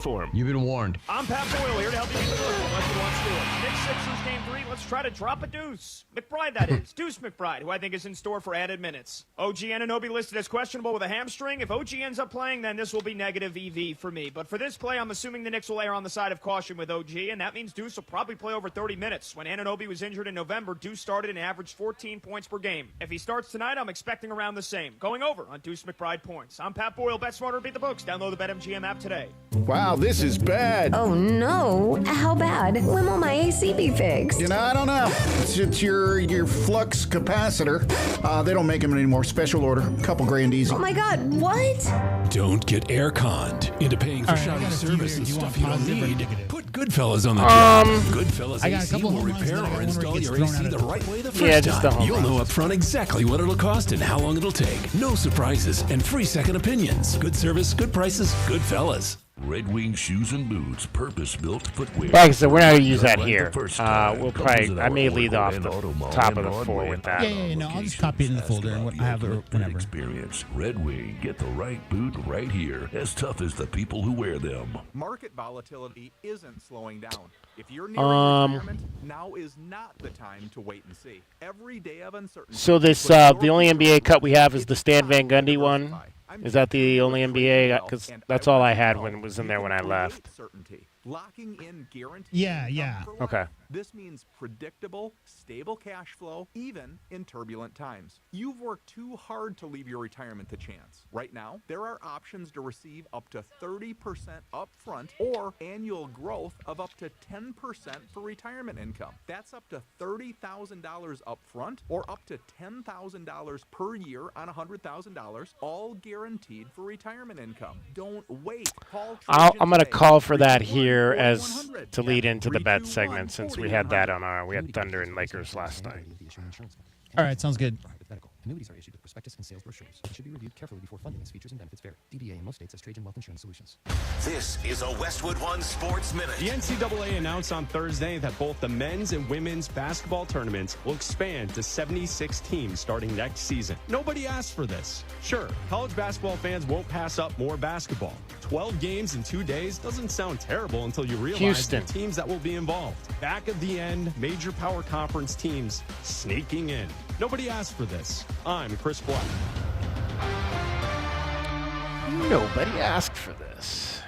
Form. You've been warned. I'm Pat Boyle here to help you get the Westwood One Steelers. Knicks Sixers game 3. Let's try to drop a deuce. McBride, that is. Deuce McBride, who I think is in store for added minutes. OG Anunoby listed as questionable with a hamstring. If OG ends up playing, then this will be negative EV for me. But for this play, I'm assuming the Knicks will err on the side of caution with OG, and that means Deuce will probably play over 30 minutes. When Anunoby was injured in November, Deuce started and averaged 14 points per game. If he starts tonight, I'm expecting around the same. Going over on Deuce McBride points. I'm Pat Boyle. Bet smarter, beat the books. Download the BetMGM app today. Wow, this is bad. Oh no, how bad? When will my AC be fixed? I don't know. It's your flux capacitor. They don't make them anymore. Special order. Couple grand easy. Oh my god, what? Don't get air conned into paying for shoddy service and stuff you don't need. Put Goodfellas on the job. Goodfellas AC will repair or install your AC the right way the first time. You'll know up front exactly what it'll cost and how long it'll take. No surprises and free second opinions. Good service, good prices, Goodfellas. Red Wing shoes and boots, purpose-built footwear. Like I said, we're not going to use that here. We'll probably, I may lead off the top of the floor with that. Yeah, no, I'll just copy it in the folder and I have it whenever. Experience. Red Wing, get the right boot right here, as tough as the people who wear them. Market volatility isn't slowing down. If you're nearing retirement, now is not the time to wait and see. Every day of uncertainty. So this, the only NBA cut we have is the Stan Van Gundy one. Is that the only NBA? Because that's all I had when it was in there when I left. Locking in guaranteed. Yeah. Okay. This means predictable, stable cash flow, even in turbulent times. You've worked too hard to leave your retirement to chance. Right now, there are options to receive up to 30% upfront or annual growth of up to 10% for retirement income. That's up to $30,000 upfront or up to $10,000 per year on $100,000, all guaranteed for retirement income. Don't wait. I'm going to call for that here as to lead into the bet segment, since we had that on we had Thunder and Lakers last night. All right, sounds good. Annuities are issued with prospectus and sales brochures and should be reviewed carefully before funding as features and benefits vary. DBA in most states as Trajan Wealth Insurance Solutions. This is a Westwood One Sports Minute. The NCAA announced on Thursday that both the men's and women's basketball tournaments will expand to 76 teams starting next season. Nobody asked for this. Sure, college basketball fans won't pass up more basketball. 12 games in 2 days doesn't sound terrible until you realize the teams that will be involved. Back of the end, major power conference teams sneaking in. Nobody asked for this. I'm Chris Black. Nobody asked for this.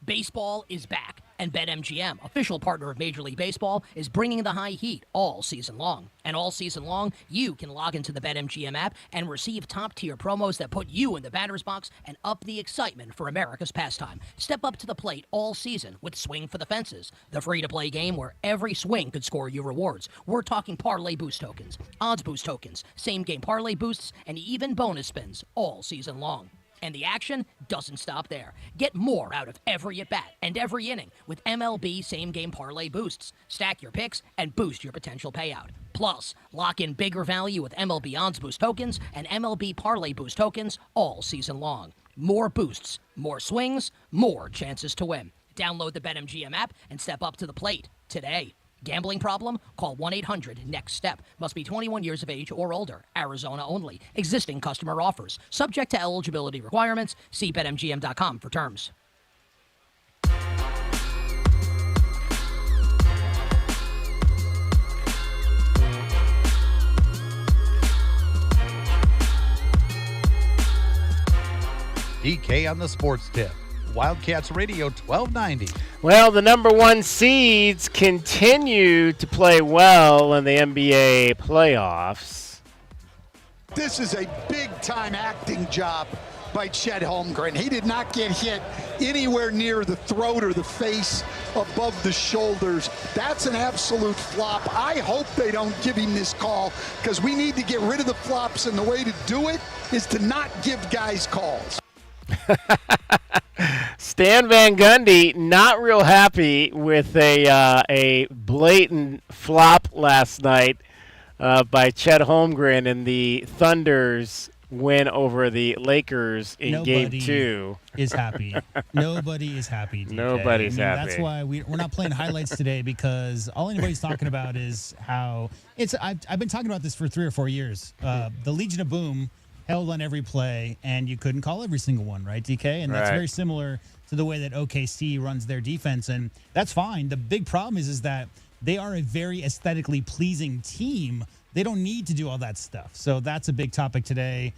Baseball is back, and BetMGM, official partner of Major League Baseball, is bringing the high heat all season long. And all season long, you can log into the BetMGM app and receive top-tier promos that put you in the batter's box and up the excitement for America's pastime. Step up to the plate all season with Swing for the Fences, the free-to-play game where every swing could score you rewards. We're talking parlay boost tokens, odds boost tokens, same-game parlay boosts, and even bonus spins all season long. And the action doesn't stop there. Get more out of every at-bat and every inning with MLB same-game parlay boosts. Stack your picks and boost your potential payout. Plus, lock in bigger value with MLB odds boost tokens and MLB parlay boost tokens all season long. More boosts, more swings, more chances to win. Download the BetMGM app and step up to the plate today. Gambling problem? Call 1-800-NEXT-STEP. Must be 21 years of age or older. Arizona only. Existing customer offers. Subject to eligibility requirements. See BetMGM.com for terms. DK on the Sports Tip. Wildcats Radio 1290. Well, the number one seeds continue to play well in the NBA playoffs. This is a big-time acting job by Chet Holmgren. He did not get hit anywhere near the throat or the face, above the shoulders. That's an absolute flop. I hope they don't give him this call, because we need to get rid of the flops, and the way to do it is to not give guys calls. Stan Van Gundy not real happy with a blatant flop last night by Chet Holmgren and the Thunder's win over the Lakers in Game 2. Is happy. Nobody is happy. DK. Nobody's happy. That's why we're not playing highlights today, because all anybody's talking about is how it's. I've been talking about this for 3 or 4 years. The Legion of Boom held on every play, and you couldn't call every single one, right, DK? And that's Right. very similar to the way that OKC runs their defense, and that's fine. The big problem is that they are a very aesthetically pleasing team. They don't need to do all that stuff. So that's a big topic today.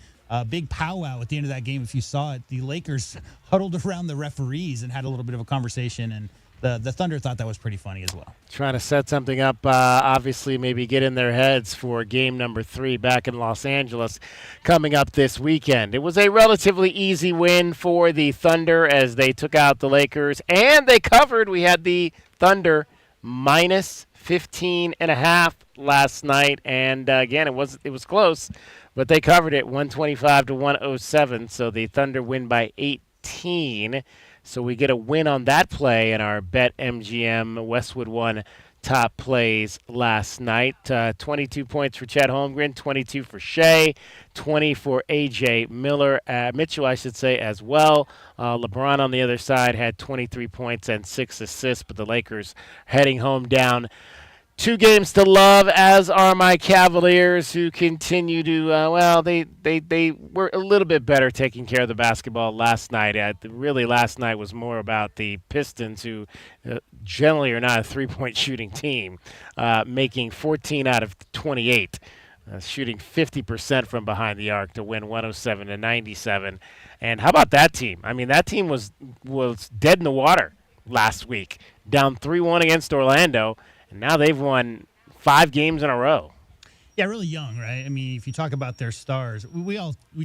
Big powwow at the end of that game. If you saw it, the Lakers huddled around the referees and had a little bit of a conversation, and the Thunder thought that was pretty funny as well. Trying to set something up, obviously maybe get in their heads for game number 3 back in Los Angeles coming up this weekend. It was a relatively easy win for the Thunder as they took out the Lakers, and they covered. We had the Thunder minus 15.5 last night, and again, it was close, but they covered it 125-107, so the Thunder win by 18. So we get a win on that play in our BetMGM Westwood One top plays last night. 22 points for Chet Holmgren, 22 for Shea, 20 for A.J. Mitchell, I should say, as well. LeBron on the other side had 23 points and 6 assists, but the Lakers heading home down 2 games to love, as are my Cavaliers, who continue to, they were a little bit better taking care of the basketball last night. Really, last night was more about the Pistons, who generally are not a three-point shooting team, making 14 out of 28, shooting 50% from behind the arc to win 107-97. And how about that team? I mean, that team was dead in the water last week, down 3-1 against Orlando. And now they've won 5 games in a row. Yeah, really young, right? I mean, if you talk about their stars, we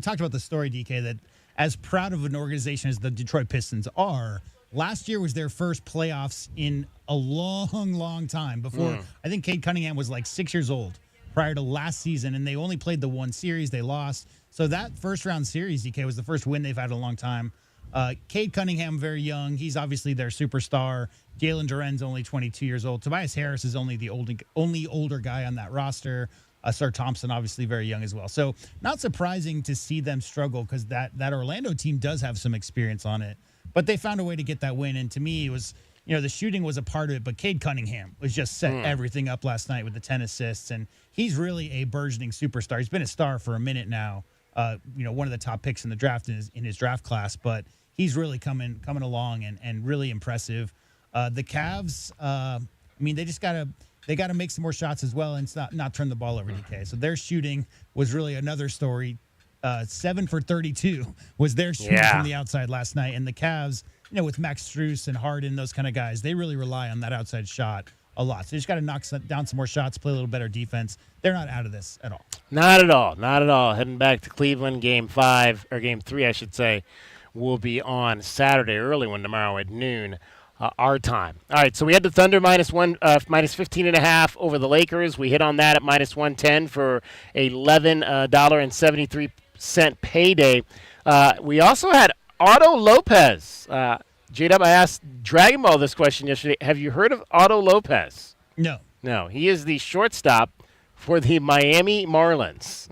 talked about the story, DK, that as proud of an organization as the Detroit Pistons are, last year was their first playoffs in a long, long time. Before, I think Cade Cunningham was like 6 years old prior to last season, and they only played the one series. They lost. So that first-round series, DK, was the first win they've had in a long time. Cade Cunningham, very young. He's obviously their superstar. Jalen Duren's only 22 years old. Tobias Harris is only the only older guy on that roster. Sir Thompson, obviously very young as well. So not surprising to see them struggle, because that Orlando team does have some experience on it. But they found a way to get that win. And to me, it was, the shooting was a part of it. But Cade Cunningham was just set everything up last night with the 10 assists. And he's really a burgeoning superstar. He's been a star for a minute now. One of the top picks in the draft in his draft class. But he's really coming along and really impressive. The Cavs, they just gotta make some more shots as well, and not turn the ball over, DK. So their shooting was really another story. 7 for 32 was their shooting from the outside last night. And the Cavs, with Max Strus and Harden, those kind of guys, they really rely on that outside shot a lot. So you just got to knock down some more shots, play a little better defense. They're not out of this at all. Not at all. Heading back to Cleveland, game 3, I should say, will be on Saturday, early one tomorrow at noon. Our time. All right, so we had the Thunder minus 15.5 over the Lakers. We hit on that at minus 110 for $11.73 payday. We also had Otto Lopez. J-Dub, I asked Dragon Ball this question yesterday. Have you heard of Otto Lopez? No. No, he is the shortstop for the Miami Marlins.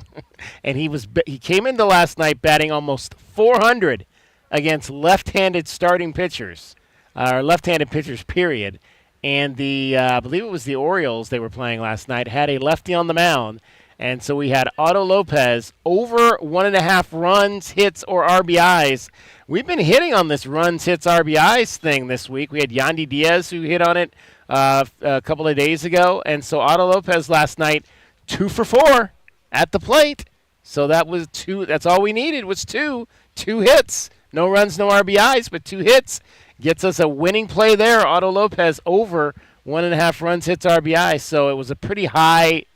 And he came into last night batting almost 400 against left-handed starting pitchers. Left-handed pitchers, period. And I believe it was the Orioles they were playing last night, had a lefty on the mound. And so we had Otto Lopez over 1.5 runs, hits, or RBIs. We've been hitting on this runs, hits, RBIs thing this week. We had Yandy Diaz who hit on it a couple of days ago. And so Otto Lopez last night, 2 for 4 at the plate. So that was 2. That's all we needed was 2 hits. No runs, no RBIs, but 2 hits. Gets us a winning play there. Otto Lopez over 1.5 runs, hits, RBI. So it was a pretty high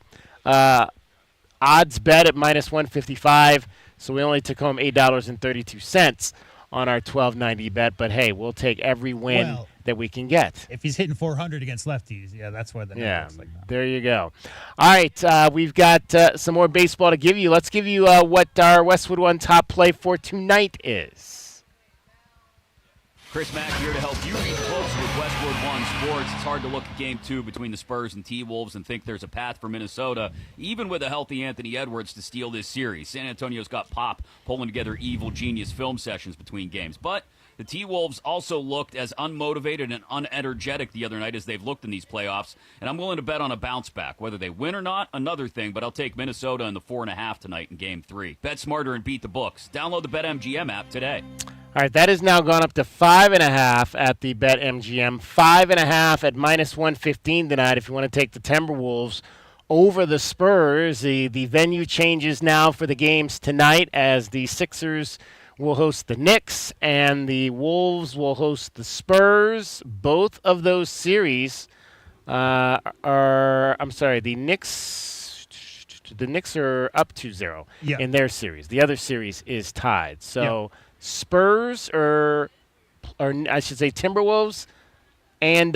odds bet at minus 155. So we only took home $8.32 on our $12.90 bet. But hey, we'll take every win that we can get. If he's hitting 400 against lefties, that's why the number looks like that. There you go. All right, we've got some more baseball to give you. Let's give you what our Westwood One top play for tonight is. Chris Mack here to help you reach closer with Westwood One Sports. It's hard to look at Game 2 between the Spurs and T-Wolves and think there's a path for Minnesota, even with a healthy Anthony Edwards, to steal this series. San Antonio's got Pop pulling together evil genius film sessions between games. But The T-Wolves also looked as unmotivated and unenergetic the other night as they've looked in these playoffs, and I'm willing to bet on a bounce back. Whether they win or not, another thing, but I'll take Minnesota in the 4.5 tonight in Game 3. Bet smarter and beat the books. Download the BetMGM app today. All right, that has now gone up to 5.5 at the BetMGM. 5.5 at -115 tonight if you want to take the Timberwolves over the Spurs. The venue changes now for the games tonight as the Sixers will host the Knicks and the Wolves will host the Spurs. Both of those series the Knicks are up 2-0 in their series. The other series is tied. So Spurs or I should say Timberwolves and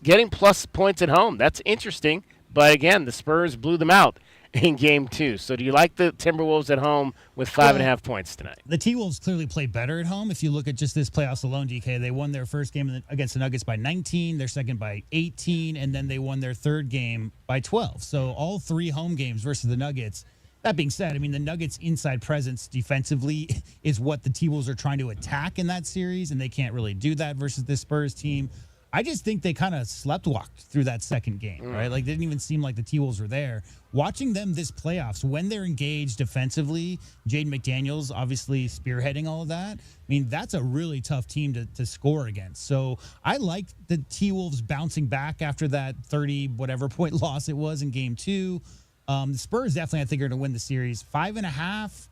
getting plus points at home. That's interesting. But again, the Spurs blew them out in Game 2. So do you like the Timberwolves at home with 5.5 points tonight? The T-Wolves clearly play better at home. If you look at just this playoffs alone, DK, they won their first game against the Nuggets by 19, their second by 18, and then they won their third game by 12. So all 3 home games versus the Nuggets. That being said, I mean, the Nuggets' inside presence defensively is what the T-Wolves are trying to attack in that series, and they can't really do that versus this Spurs team. I just think they kind of sleptwalked through that second game, right? Like, it didn't even seem like the T-Wolves were there. Watching them this playoffs, when they're engaged defensively, Jaden McDaniels obviously spearheading all of that. I mean, that's a really tough team to score against. So I like the T-Wolves bouncing back after that 30-whatever point loss it was in Game 2. The Spurs definitely, I think, are going to win the series. 5.5,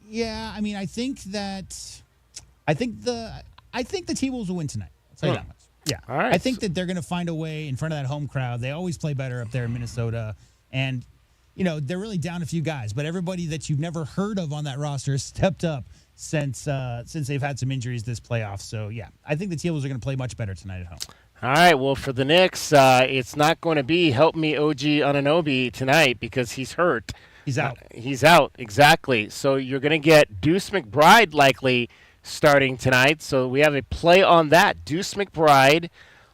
yeah, I mean, I think the T-Wolves will win tonight. I'll tell you that much. Yeah, all right. I think that they're going to find a way in front of that home crowd. They always play better up there in Minnesota. And, you know, they're really down a few guys. But everybody that you've never heard of on that roster has stepped up since they've had some injuries this playoff. So, yeah, I think the T-Wolves are going to play much better tonight at home. All right, well, for the Knicks, it's not going to be help me OG Anunoby tonight because he's hurt. He's out. He's out, exactly. So you're going to get Deuce McBride likely starting tonight. So we have a play on that. Deuce McBride,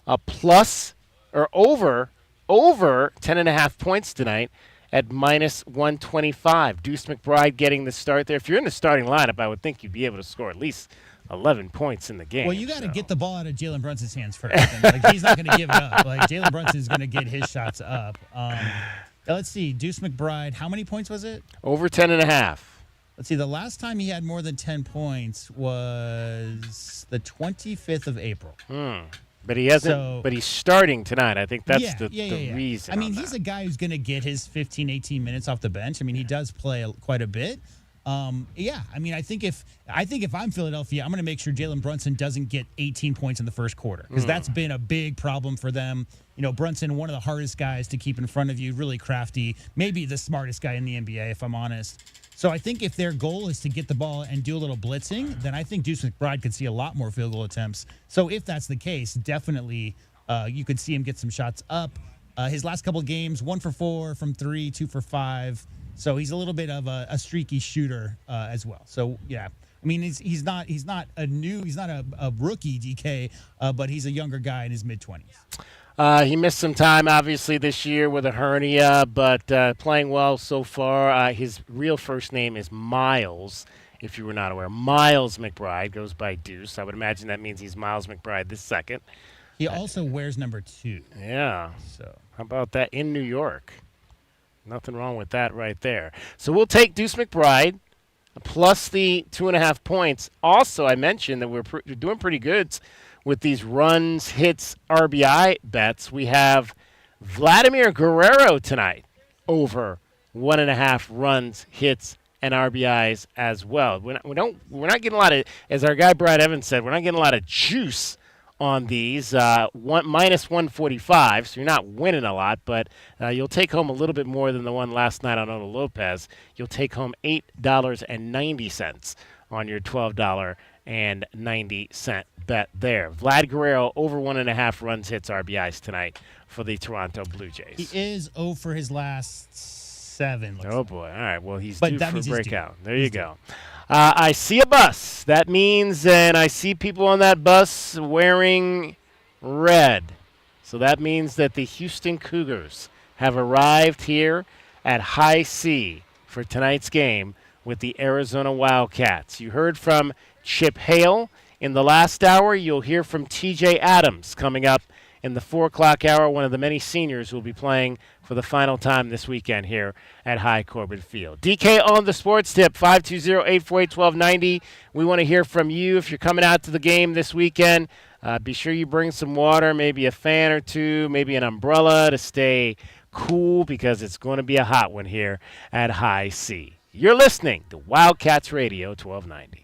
a plus or over 10.5 points tonight at -125. Deuce McBride getting the start there. If you're in the starting lineup, I would think you'd be able to score at least 11 points in the game. Well, you got to get the ball out of Jalen Brunson's hands first. And, like, he's not going to give it up. Like, Jalen Brunson is going to get his shots up. Let's see. Deuce McBride, how many points was it? Over 10.5. Let's see. The last time he had more than 10 points was the 25th of April. But he hasn't. But he's starting tonight. I think that's the reason. I mean, he's a guy who's going to get his 15, 18 minutes off the bench. I mean, he does play quite a bit. I mean, I think if I'm Philadelphia, I'm going to make sure Jalen Brunson doesn't get 18 points in the first quarter because that's been a big problem for them. You know, Brunson, one of the hardest guys to keep in front of you, really crafty, maybe the smartest guy in the NBA, if I'm honest. So I think if their goal is to get the ball and do a little blitzing, then I think Deuce McBride could see a lot more field goal attempts. So if that's the case, definitely you could see him get some shots up. His last couple of games, 1 for 4 from 3, 2 for 5. So he's a little bit of a streaky shooter as well. So yeah, I mean he's not a rookie, DK, but he's a younger guy in his mid-20s. He missed some time obviously this year with a hernia, but playing well so far. His real first name is Miles. If you were not aware, Miles McBride goes by Deuce. I would imagine that means he's Miles McBride this second. He also wears number 2. Yeah. So how about that in New York? Nothing wrong with that right there. So we'll take Deuce McBride plus the 2.5 points. Also, I mentioned that we're doing pretty good with these runs, hits, RBI bets. We have Vladimir Guerrero tonight over 1.5 runs, hits, and RBIs as well. We're not getting a lot of, as our guy Brad Evans said, we're not getting a lot of juice on these, -145, so you're not winning a lot, but you'll take home a little bit more than the one last night on Otto Lopez. You'll take home $8.90 on your $12.90 bet there. Vlad Guerrero over 1.5 runs, hits, RBIs tonight for the Toronto Blue Jays. He is 0 for his last 7. Oh, boy. All right, well, he's due for a breakout. There you go. I see a bus. That means, and I see people on that bus wearing red. So that means that the Houston Cougars have arrived here at High C for tonight's game with the Arizona Wildcats. You heard from Chip Hale In the last hour, you'll hear from TJ Adams coming up in the 4 o'clock hour, one of the many seniors who will be playing for the final time this weekend here at High Corbin Field. DK on the Sports Tip, 520-848-1290. We want to hear from you if you're coming out to the game this weekend. Be sure you bring some water, maybe a fan or two, maybe an umbrella to stay cool because it's going to be a hot one here at High C. You're listening to Wildcats Radio 1290.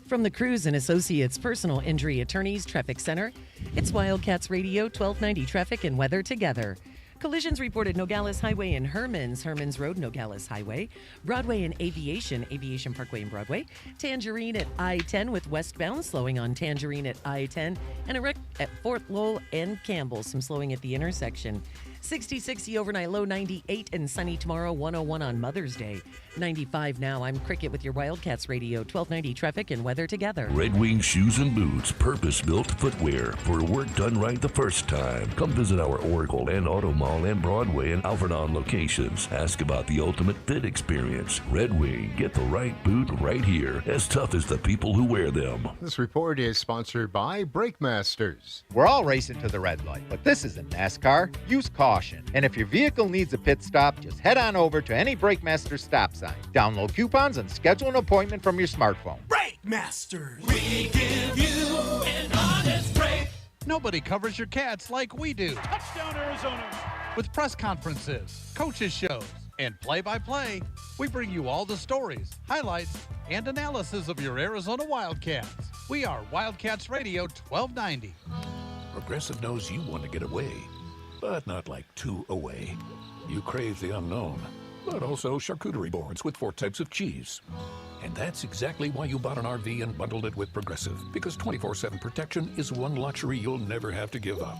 From the Cruz and Associates Personal Injury Attorneys Traffic Center, it's Wildcats Radio 1290 Traffic and Weather together. Collisions reported Nogales Highway and Hermans Road, Nogales Highway, Broadway and Aviation Parkway and Broadway, Tangerine at I-10 with westbound, slowing on Tangerine at I-10, and a wreck at Fort Lowell and Campbell, some slowing at the intersection. 60-60 overnight low, 98 and sunny tomorrow, 101 on Mother's Day. 95 now. I'm Cricket with your Wildcats Radio 1290 Traffic and Weather together. Red Wing Shoes and Boots, purpose-built footwear for work done right the first time. Come visit our Oracle and Auto Mall and Broadway and Alfredon locations. Ask about the ultimate fit experience. Red Wing, get the right boot right here, as tough as the people who wear them. This report is sponsored by Brake Masters. We're all racing to the red light, but this isn't NASCAR. Use caution. And if your vehicle needs a pit stop, just head on over to any Brake Masters stop sign. Download coupons and schedule an appointment from your smartphone. Brake Masters. We give you an honest break. Nobody covers your Cats like we do. Touchdown, Arizona. With press conferences, coaches shows, and play-by-play, we bring you all the stories, highlights, and analysis of your Arizona Wildcats. We are Wildcats Radio 1290. Progressive knows you want to get away, but not like too away. You crave the unknown, but also charcuterie boards with 4 types of cheese. And that's exactly why you bought an RV and bundled it with Progressive, because 24/7 protection is one luxury you'll never have to give up.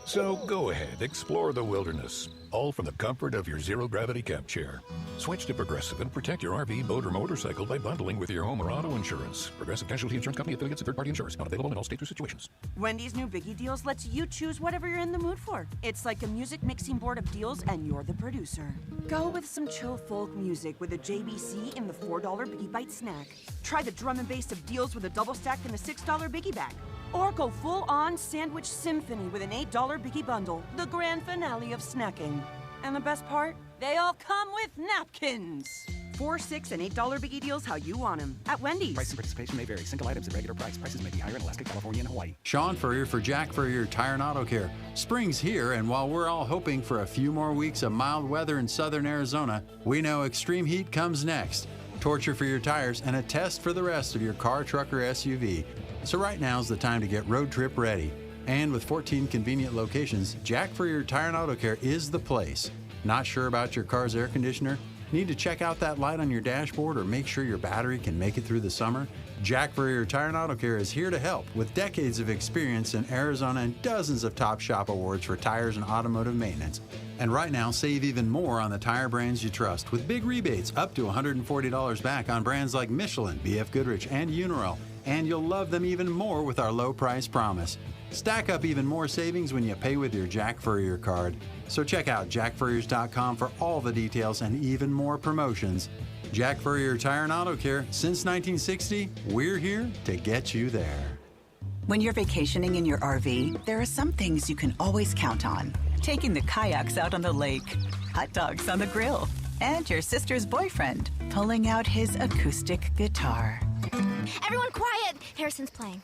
So go ahead, explore the wilderness, all from the comfort of your zero-gravity camp chair. Switch to Progressive and protect your RV, boat, or motorcycle by bundling with your home or auto insurance. Progressive Casualty Insurance Company, affiliates, and third-party insurance. Not available in all states or situations. Wendy's new Biggie Deals lets you choose whatever you're in the mood for. It's like a music mixing board of deals, and you're the producer. Go with some chill folk music with a JBC in the $4 Biggie Bite snack. Try the drum and bass of deals with a double stack and a $6 Biggie bag. Or go full-on sandwich symphony with an $8 Biggie bundle, the grand finale of snacking. And the best part? They all come with napkins. 4, 6, and $8 Biggie Deals how you want them at Wendy's. Price and participation may vary. Single items at regular price. Prices may be higher in Alaska, California, and Hawaii. Sean Furrier for Jack Furrier Tire and Auto Care. Spring's here, and while we're all hoping for a few more weeks of mild weather in southern Arizona, we know extreme heat comes next. Torture for your tires and a test for the rest of your car, truck, or SUV. So right now is the time to get road trip ready. And with 14 convenient locations, Jack Furrier Tire and Auto Care is the place. Not sure about your car's air conditioner? Need to check out that light on your dashboard or make sure your battery can make it through the summer? Jack Furrier Tire and Auto Care is here to help with decades of experience in Arizona and dozens of top shop awards for tires and automotive maintenance. And right now, save even more on the tire brands you trust with big rebates up to $140 back on brands like Michelin, BF Goodrich, and Uniroyal. And you'll love them even more with our low price promise. Stack up even more savings when you pay with your Jack Furrier card. So check out jackfurriers.com for all the details and even more promotions. Jack Furrier Tire and Auto Care, since 1960, we're here to get you there. When you're vacationing in your RV, there are some things you can always count on. Taking the kayaks out on the lake, hot dogs on the grill, and your sister's boyfriend pulling out his acoustic guitar. Everyone quiet! Harrison's playing.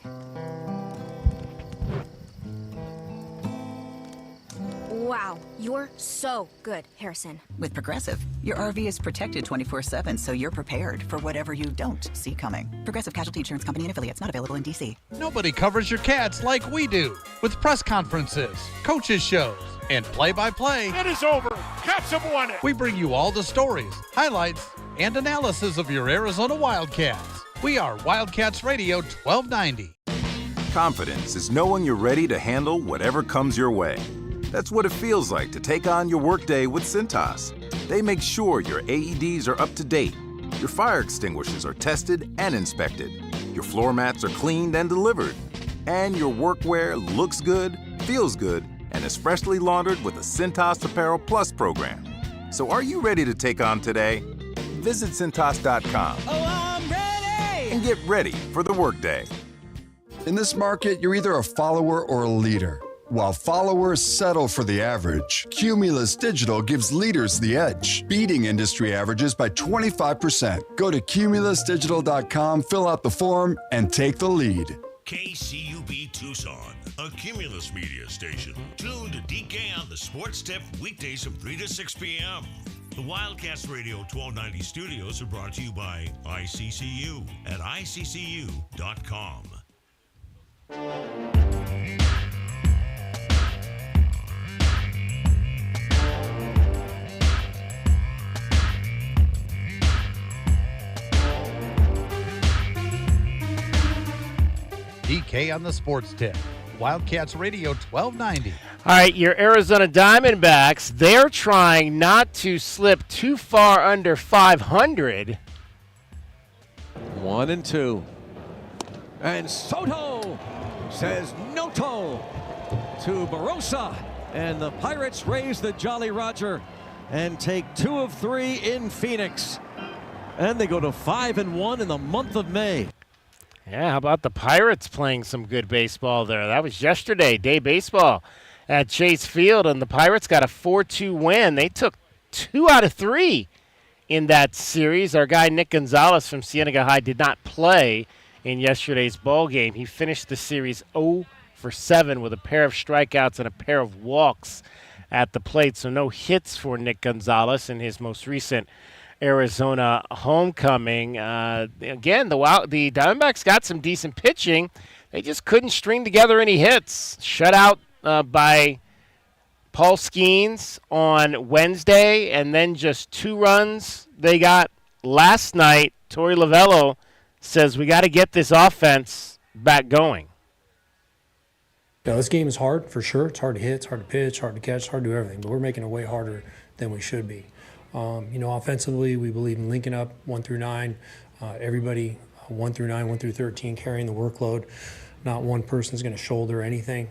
Wow, you're so good, Harrison. With Progressive, your RV is protected 24/7, so you're prepared for whatever you don't see coming. Progressive Casualty Insurance Company and affiliates, not available in D.C. Nobody covers your Cats like we do. With press conferences, coaches shows, and play-by-play. It is over. Cats have won it. We bring you all the stories, highlights, and analysis of your Arizona Wildcats. We are Wildcats Radio 1290. Confidence is knowing you're ready to handle whatever comes your way. That's what it feels like to take on your workday with Cintas. They make sure your AEDs are up to date, your fire extinguishers are tested and inspected, your floor mats are cleaned and delivered, and your workwear looks good, feels good, and is freshly laundered with the Cintas Apparel Plus program. So are you ready to take on today? Visit Cintas.com. Oh, I'm ready! and get ready for the workday. In this market, you're either a follower or a leader. While followers settle for the average, Cumulus Digital gives leaders the edge, beating industry averages by 25%. Go to cumulusdigital.com, fill out the form, and take the lead. KCUB Tucson, a Cumulus media station. Tune to DK on the Sports Tip weekdays from 3 to 6 p.m. The Wildcats Radio 1290 studios are brought to you by ICCU at iccu.com. DK on the Sports Tip. Wildcats Radio 1290. All right, your Arizona Diamondbacks, they're trying not to slip too far under 500. 1-2. And Soto says no-to to Barossa. And the Pirates raise the Jolly Roger and take 2 of 3 in Phoenix. And they go to 5-1 in the month of May. Yeah, how about the Pirates playing some good baseball there? That was yesterday, day baseball at Chase Field, and the Pirates got a 4-2 win. They took 2 out of 3 in that series. Our guy Nick Gonzalez from Cienega High did not play in yesterday's ball game. He finished the series 0 for 7 with a pair of strikeouts and a pair of walks at the plate, so no hits for Nick Gonzalez in his most recent Arizona homecoming. Again, the Diamondbacks got some decent pitching. They just couldn't string together any hits. Shut out by Paul Skeens on Wednesday, and then just 2 runs they got last night. Torey Lovello says we got to get this offense back going. Yeah, this game is hard for sure. It's hard to hit, it's hard to pitch, hard to catch, hard to do everything, but we're making it way harder than we should be. Offensively, we believe in linking up 1 through 9. Everybody 1 through 9, 1 through 13 carrying the workload. Not one person's going to shoulder anything.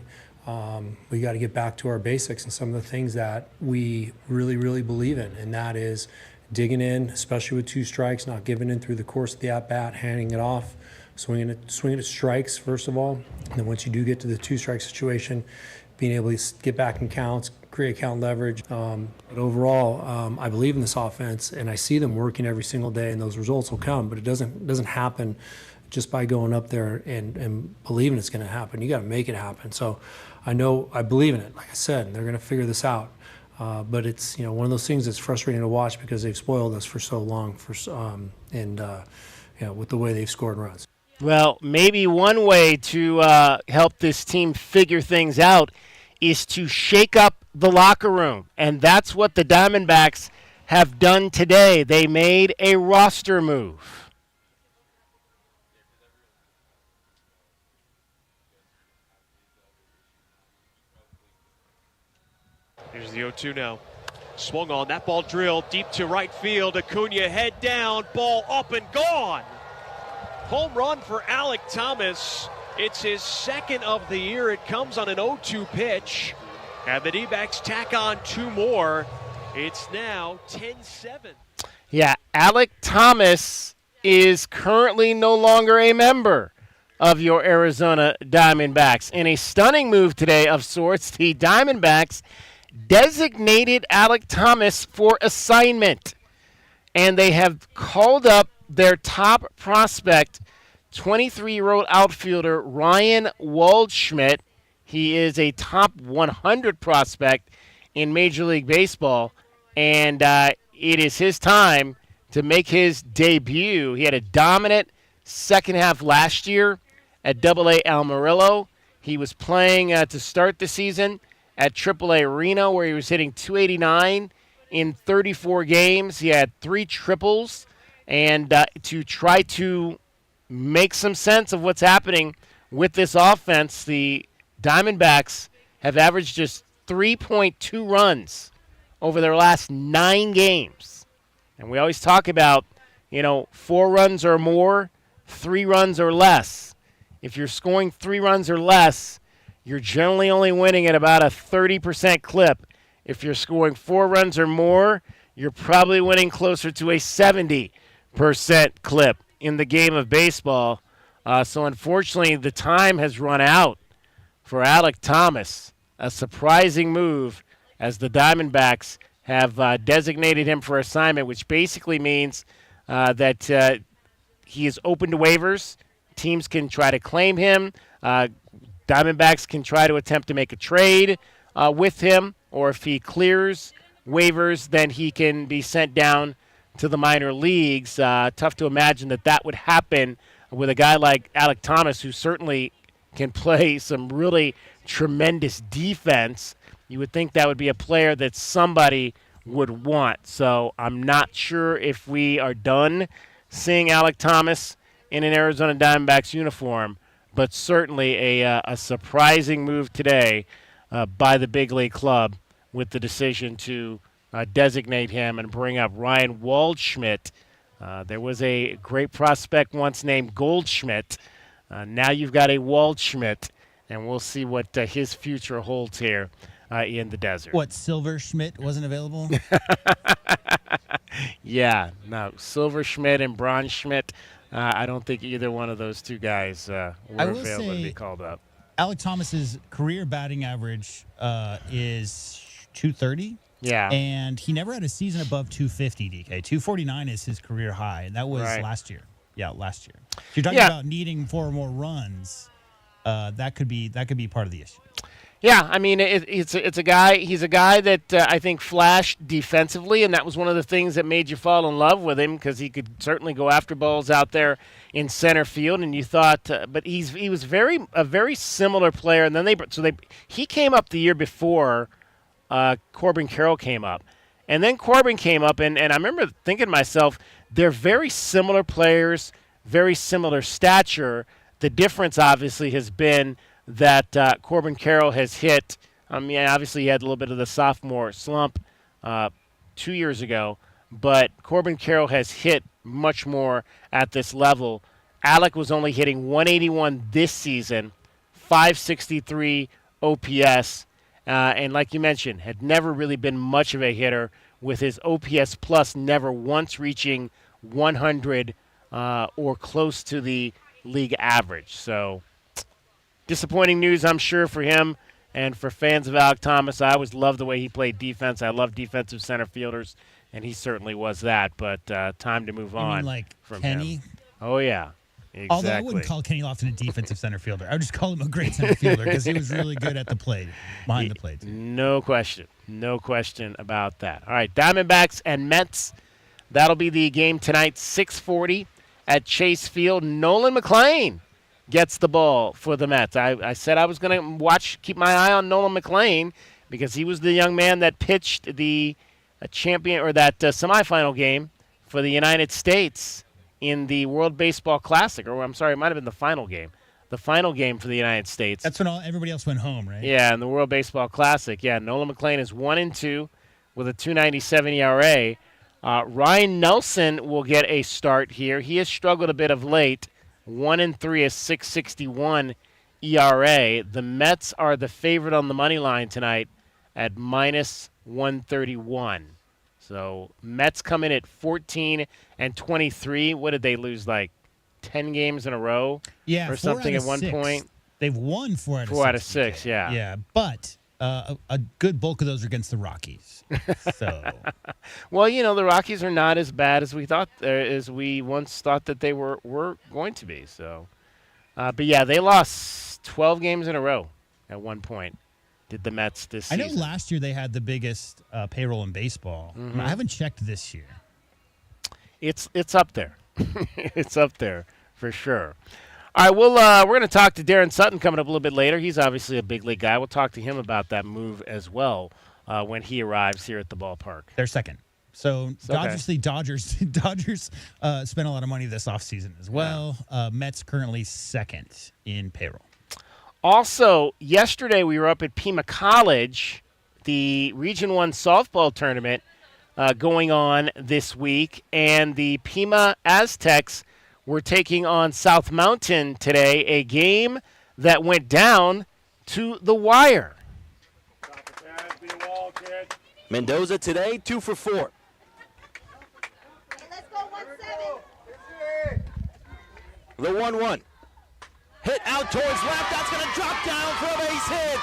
We got to get back to our basics and some of the things that we really, really believe in, and that is digging in, especially with 2 strikes, not giving in through the course of the at-bat, handing it off, swinging at strikes, first of all. And then once you do get to the 2-strike situation, being able to get back in counts, create count leverage. But overall, I believe in this offense, and I see them working every single day, and those results will come. But it doesn't happen just by going up there and believing it's going to happen. You got to make it happen. So I believe in it. Like I said, they're going to figure this out. But it's one of those things that's frustrating to watch because they've spoiled us for so long. With the way they've scored runs. Well, maybe one way to help this team figure things out is to shake up the locker room, and that's what the Diamondbacks have done today. They made a roster move. Here's the 0-2 now. Swung on, that ball drilled deep to right field. Acuna head down, ball up and gone. Home run for Alek Thomas. It's his 2nd of the year. It comes on an 0-2 pitch. And the D-backs tack on 2 more. It's now 10-7. Yeah, Alek Thomas is currently no longer a member of your Arizona Diamondbacks. In a stunning move today of sorts, the Diamondbacks designated Alek Thomas for assignment. And they have called up their top prospect, 23-year-old outfielder Ryan Waldschmidt. He is a top 100 prospect in Major League Baseball, and it is his time to make his debut. He had a dominant second half last year at Double-A Amarillo. He was playing to start the season at Triple-A Reno, where he was hitting .289 in 34 games. He had 3 triples, and to try to make some sense of what's happening with this offense, the Diamondbacks have averaged just 3.2 runs over their last 9 games. And we always talk about, 4 runs or more, 3 runs or less. If you're scoring 3 runs or less, you're generally only winning at about a 30% clip. If you're scoring 4 runs or more, you're probably winning closer to a 70% clip in the game of baseball. So unfortunately, the time has run out for Alek Thomas. A surprising move as the Diamondbacks have designated him for assignment, which basically means that he is open to waivers. Teams can try to claim him. Diamondbacks can try to attempt to make a trade with him, or if he clears waivers, then he can be sent down to the minor leagues. Tough to imagine that would happen with a guy like Alek Thomas, who certainly can play some really tremendous defense. You would think that would be a player that somebody would want. So I'm not sure if we are done seeing Alek Thomas in an Arizona Diamondbacks uniform, but certainly a surprising move today by the big league club with the decision to designate him and bring up Ryan Waldschmidt. There was a great prospect once named Goldschmidt. Now you've got a Waldschmidt, and we'll see what his future holds here in the desert. What, Silver Schmidt wasn't available? Yeah, no, Silver Schmidt and Bronze Schmidt. I don't think either one of those two guys were available to be called up. Alek Thomas's career batting average is 230. Yeah. And he never had a season above 250, DK. 249 is his career high, and that was last year. Yeah, last year. If you're talking about needing 4 or more runs, that could be part of the issue. Yeah, I mean, it's a guy. He's a guy that I think flashed defensively, and that was one of the things that made you fall in love with him, because he could certainly go after balls out there in center field. And you thought, but he was a very similar player. And then he came up the year before Corbin Carroll came up, and then Corbin came up, and I remember thinking to myself, they're very similar players, very similar stature. The difference obviously has been that Corbin Carroll has hit. Obviously he had a little bit of the sophomore slump 2 years ago, but Corbin Carroll has hit much more at this level. Alek was only hitting 181 this season, 563 OPS, and like you mentioned, had never really been much of a hitter, with his OPS plus never once reaching 100 or close to the league average. So disappointing news, I'm sure, for him and for fans of Alek Thomas. I always loved the way he played defense. I love defensive center fielders, and he certainly was that. But time to move on. You mean like from Kenny? him. Oh, yeah. Exactly. Although I wouldn't call Kenny Lofton a defensive center fielder. I would just call him a great center fielder because he was really good at the plate, behind the plate. No question. No question about that. All right, Diamondbacks and Mets. That'll be the game tonight, 6:40 at Chase Field. Nolan McLean gets the ball for the Mets. I said I was going to keep my eye on Nolan McLean because he was the young man that pitched the champion or that semifinal game for the United States in the World Baseball Classic. Or I'm sorry, it might have been the final game. The final game for the United States. That's when everybody else went home, right? Yeah, in the World Baseball Classic. Yeah, Nolan McLean is 1-2 with a 2.97 ERA. Ryan Nelson will get a start here. He has struggled a bit of late. 1-3, a 6.61 ERA. The Mets are the favorite on the money line tonight at -131. So Mets come in at 14-23. What did they lose, like 10 games in a row? Yeah, or something at one point. They've won 4 out of 6. 4 out of 6, yeah. Yeah, but a good bulk of those are against the Rockies. So, well, the Rockies are not as bad as we thought, as we once thought that they were going to be. So, but yeah, they lost 12 games in a row at one point. Did the Mets this season? I know last year they had the biggest payroll in baseball. Mm-hmm. I haven't checked this year. It's up there. It's up there for sure. All right, we're going to talk to Darren Sutton coming up a little bit later. He's obviously a big league guy. We'll talk to him about that move as well when he arrives here at the ballpark. They're second. So okay. Dodgers spent a lot of money this offseason as well. Yeah. Mets currently second in payroll. Also, yesterday we were up at Pima College, the Region 1 softball tournament going on this week, and the Pima Aztecs were taking on South Mountain today, a game that went down to the wire. Mendoza today, 2 for 4. The 1-1. Hit out towards left. That's going to drop down for a base hit.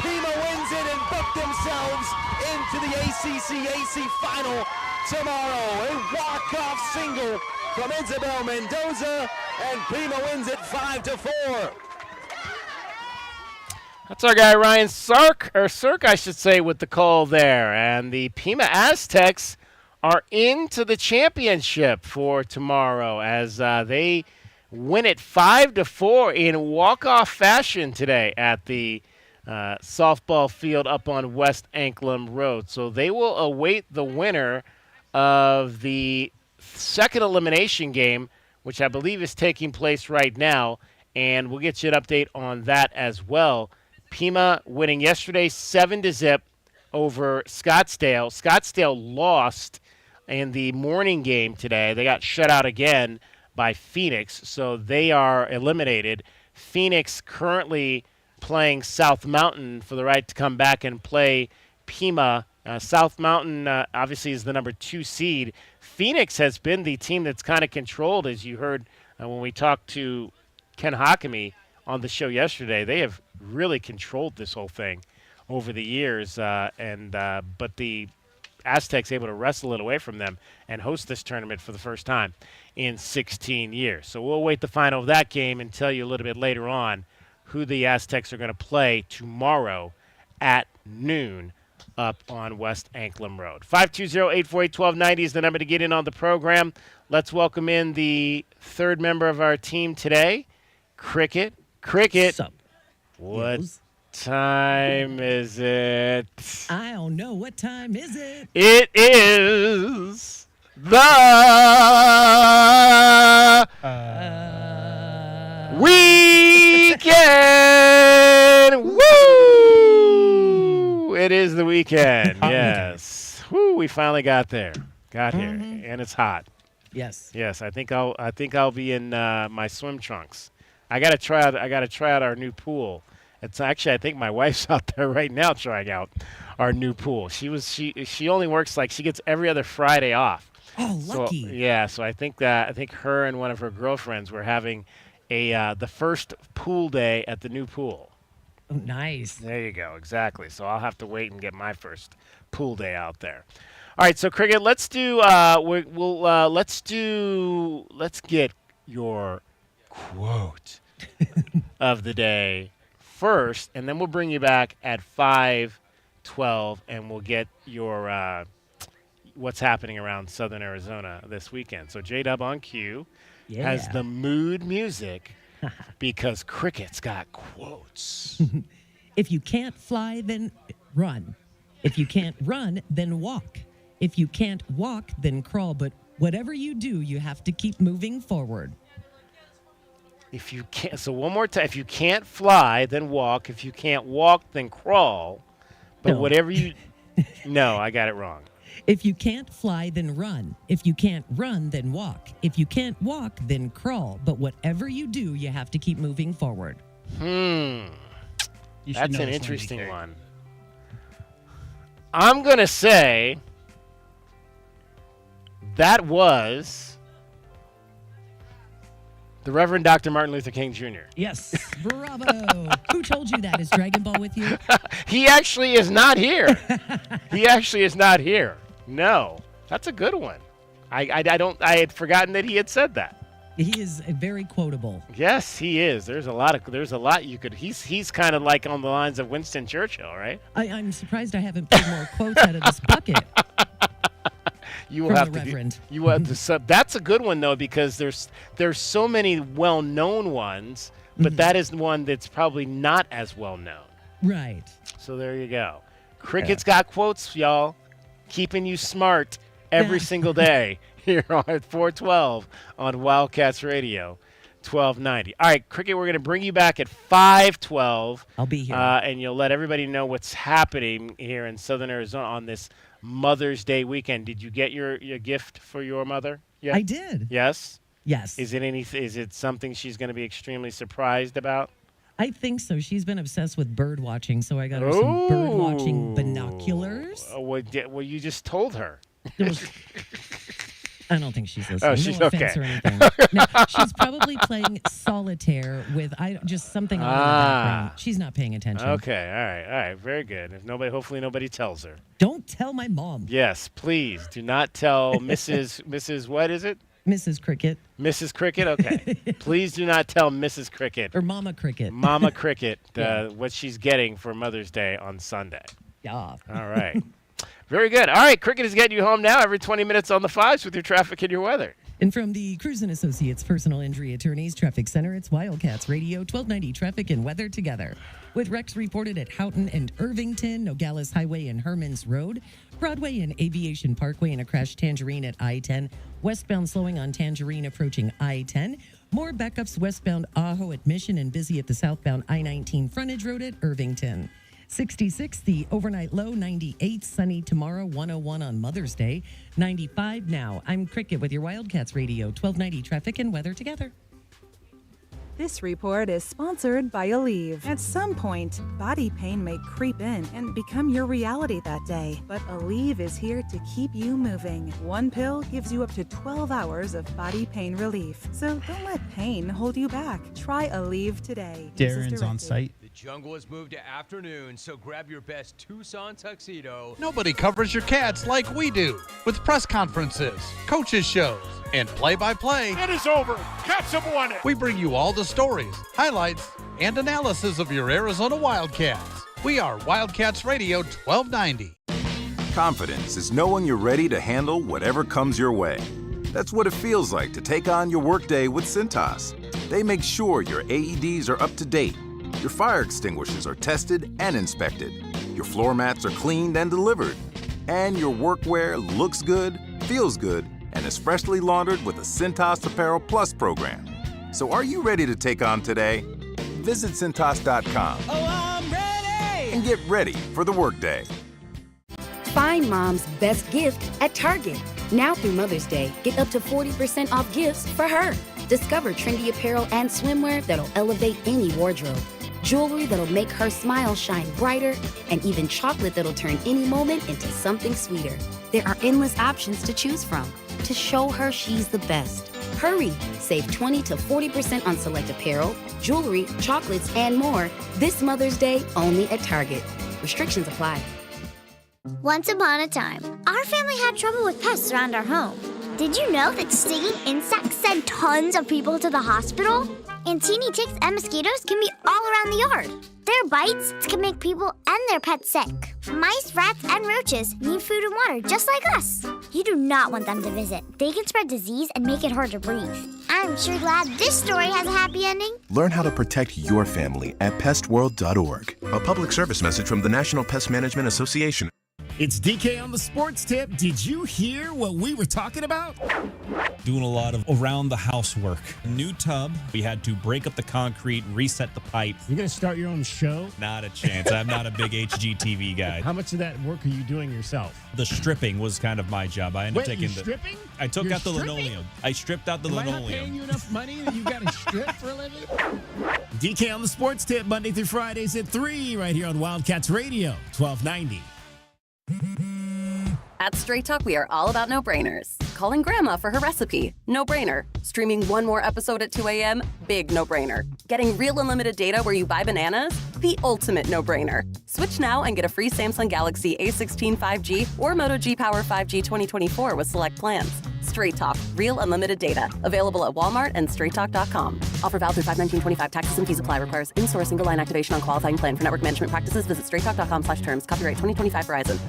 Pima wins it and book themselves into the ACC final tomorrow. A walk-off single from Isabel Mendoza, and Pima wins it 5-4. That's our guy Ryan Cirk, I should say, with the call there. And the Pima Aztecs are into the championship for tomorrow as they win it 5-4 in walk-off fashion today at the softball field up on West Anklam Road. So they will await the winner of the second elimination game, which I believe is taking place right now, and we'll get you an update on that as well. Pima winning yesterday 7-0 over Scottsdale. Scottsdale lost in the morning game today. They got shut out again by Phoenix, so they are eliminated. Phoenix currently playing South Mountain for the right to come back and play Pima. South Mountain obviously is the number 2 seed. Phoenix has been the team that's kind of controlled, as you heard when we talked to Ken Hakami on the show yesterday. They have really controlled this whole thing over the years, but the Aztecs able to wrestle it away from them and host this tournament for the first time in 16 years. So we'll wait the final of that game and tell you a little bit later on who the Aztecs are going to play tomorrow at noon up on West Anklam Road. 520-848-1290 is the number to get in on the program. Let's welcome in the third member of our team today, Cricket. Cricket, what time is it? I don't know. What time is it? It is the weekend. Woo! It is the weekend. Yes. Woo! We finally got there. Got here, and it's hot. Yes. Yes. I think I'll be in my swim trunks. I gotta try out our new pool. It's actually, I think my wife's out there right now trying out our new pool. She only works she gets every other Friday off. Oh, lucky. So I think her and one of her girlfriends were having the first pool day at the new pool. Oh, nice. There you go. Exactly. So I'll have to wait and get my first pool day out there. All right. So Cricket, let's get your quote of the day first, and then we'll bring you back at 5:12, and we'll get your what's happening around Southern Arizona this weekend. So J-Dub on cue has the mood music because Cricket's got quotes. If you can't fly, then run. If you can't run, then walk. If you can't walk, then crawl. But whatever you do, you have to keep moving forward. If you can't, so one more time. If you can't fly, then walk. If you can't walk, then crawl. But whatever you, no, I got it wrong. If you can't fly, then run. If you can't run, then walk. If you can't walk, then crawl. But whatever you do, you have to keep moving forward. That's an interesting one. I'm gonna say that was the Reverend Dr. Martin Luther King Jr. Yes. Bravo. Who told you that? Is Dragon Ball with you? He actually is not here. He actually is not here. No. That's a good one. I had forgotten that he had said that. He is very quotable. Yes, he is. There's a lot you could. He's kind of like on the lines of Winston Churchill, right? I'm surprised I haven't pulled more quotes out of this bucket. You will have to. That's a good one though, because there's so many well-known ones, but that is one that's probably not as well known. Right. So there you go. Cricket's got quotes, y'all, keeping you smart every single day here at 412 on Wildcats Radio, 1290. All right, Cricket, we're going to bring you back at 5:12. I'll be here, and you'll let everybody know what's happening here in Southern Arizona on this Mother's Day weekend. Did you get your gift for your mother? Yeah. I did. Yes? Yes. Is it something she's going to be extremely surprised about? I think so. She's been obsessed with bird watching, so I got her some bird watching binoculars. Well, you just told her. I don't think she's listening. Oh, she's no offense okay. or anything. No, she's probably playing solitaire with just something on in the background. She's not paying attention. Okay, all right, very good. If hopefully nobody tells her. Don't tell my mom. Yes, please do not tell Mrs. What is it? Mrs. Cricket. Mrs. Cricket. Okay. Please do not tell Mrs. Cricket or Mama Cricket. Mama Cricket what she's getting for Mother's Day on Sunday. Yeah. All right. Very good. All right, Cricket is getting you home now every 20 minutes on the 5s with your traffic and your weather. And from the Cruz & Associates Personal Injury Attorneys Traffic Center, it's Wildcats Radio 1290 Traffic and Weather together. With wrecks reported at Houghton and Irvington, Nogales Highway and Hermans Road, Broadway and Aviation Parkway, and a crash Tangerine at I-10. Westbound slowing on Tangerine approaching I-10. More backups westbound Ajo at Mission and busy at the southbound I-19 frontage road at Irvington. 66, the overnight low, 98, sunny tomorrow, 101 on Mother's Day, 95 now. I'm Cricket with your Wildcats Radio 1290 Traffic and Weather together. This report is sponsored by Aleve. At some point, body pain may creep in and become your reality that day. But Aleve is here to keep you moving. One pill gives you up to 12 hours of body pain relief. So don't let pain hold you back. Try Aleve today. Darren's on site. The jungle has moved to afternoon, so grab your best Tucson tuxedo. Nobody covers your Cats like we do. With press conferences, coaches shows, and play-by-play. It is over. Cats have won it. We bring you all the stories, highlights, and analysis of your Arizona Wildcats. We are Wildcats Radio 1290. Confidence is knowing you're ready to handle whatever comes your way. That's what it feels like to take on your workday with Cintas. They make sure your AEDs are up to date, your fire extinguishers are tested and inspected, your floor mats are cleaned and delivered, and your workwear looks good, feels good, and is freshly laundered with the Cintas Apparel Plus program. So are you ready to take on today? Visit Cintas.com. Oh, I'm ready! And get ready for the workday. Find mom's best gift at Target. Now through Mother's Day, get up to 40% off gifts for her. Discover trendy apparel and swimwear that'll elevate any wardrobe. Jewelry that'll make her smile shine brighter, and even chocolate that'll turn any moment into something sweeter. There are endless options to choose from to show her she's the best. Hurry! Save 20 to 40% on select apparel, jewelry, chocolates, and more this Mother's Day only at Target. Restrictions apply. Once upon a time, our family had trouble with pests around our home. Did you know that stinging insects send tons of people to the hospital? And teeny ticks and mosquitoes can be all around the yard. Their bites can make people and their pets sick. Mice, rats, and roaches need food and water just like us. You do not want them to visit. They can spread disease and make it hard to breathe. I'm sure glad this story has a happy ending. Learn how to protect your family at pestworld.org. A public service message from the National Pest Management Association. It's DK on the Sports Tip. Did you hear what we were talking about? Doing a lot of around-the-house work. New tub. We had to break up the concrete, reset the pipe. You're going to start your own show? Not a chance. I'm not a big HGTV guy. How much of that work are you doing yourself? The stripping was kind of my job. I ended up taking stripping? I took You're out the stripping? linoleum. I stripped out the linoleum. Am I not paying you enough money that you got to strip for a living? DK on the Sports Tip, Monday through Fridays at 3, right here on Wildcats Radio, 1290. At Straight Talk, we are all about no-brainers. Calling Grandma for her recipe, no-brainer. Streaming one more episode at 2 a.m., big no-brainer. Getting real unlimited data where you buy bananas, the ultimate no-brainer. Switch now and get a free Samsung Galaxy A16 5G or Moto G Power 5G 2024 with select plans. Straight Talk, real unlimited data. Available at Walmart and straighttalk.com. Offer valid through 5/19/25. Taxes and fees apply. Requires in-source single line activation on qualifying plan. For network management practices, visit straighttalk.com/terms. Copyright 2025 Verizon.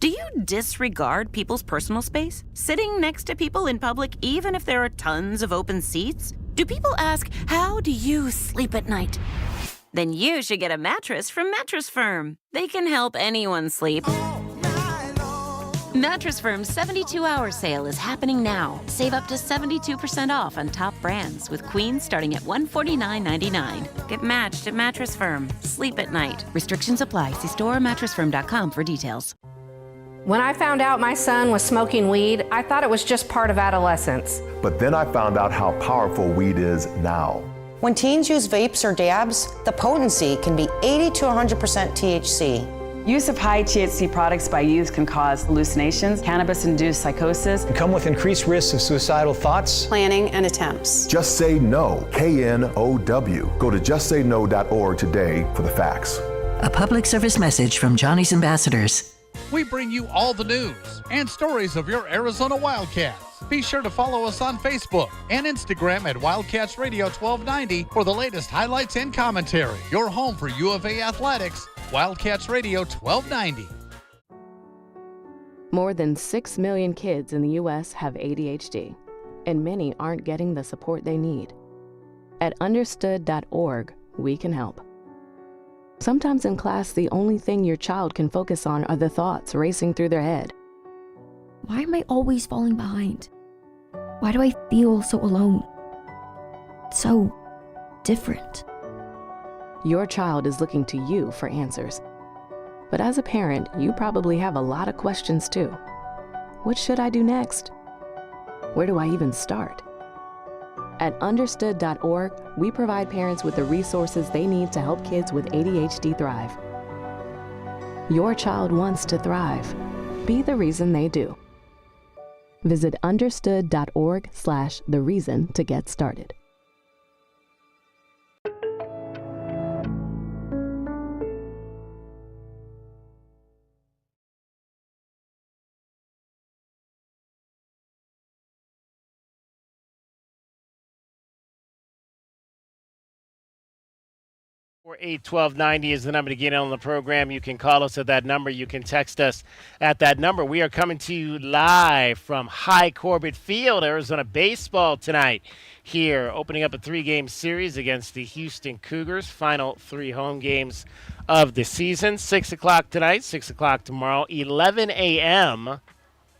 Do you disregard people's personal space? Sitting next to people in public, even if there are tons of open seats? Do people ask, how do you sleep at night? Then you should get a mattress from Mattress Firm. They can help anyone sleep. Mattress Firm's 72-hour sale is happening now. Save up to 72% off on top brands, with queens starting at $149.99. Get matched at Mattress Firm. Sleep at night. Restrictions apply. See store or mattressfirm.com for details. When I found out my son was smoking weed, I thought it was just part of adolescence. But then I found out how powerful weed is now. When teens use vapes or dabs, the potency can be 80 to 100% THC. Use of high THC products by youth can cause hallucinations, cannabis-induced psychosis, and come with increased risks of suicidal thoughts, planning, and attempts. Just Say No, KNOW. Go to justsayno.org today for the facts. A public service message from Johnny's Ambassadors. We bring you all the news and stories of your Arizona Wildcats. Be sure to follow us on Facebook and Instagram at Wildcats Radio 1290 for the latest highlights and commentary. Your home for U of A athletics, Wildcats Radio 1290. More than 6 million kids in the U.S. have ADHD, and many aren't getting the support they need. At understood.org, we can help. Sometimes in class, the only thing your child can focus on are the thoughts racing through their head. Why am I always falling behind? Why do I feel so alone? So different. Your child is looking to you for answers. But as a parent, you probably have a lot of questions too. What should I do next? Where do I even start? At understood.org, we provide parents with the resources they need to help kids with ADHD thrive. Your child wants to thrive. Be the reason they do. Visit understood.org/thereason to get started. Or 81290 is the number to get in on the program. You can call us at that number. You can text us at that number. We are coming to you live from High Corbett Field, Arizona baseball tonight. Here, opening up a 3-game series against the Houston Cougars. Final 3 home games of the season. 6 o'clock tonight, 6 o'clock tomorrow, 11 a.m.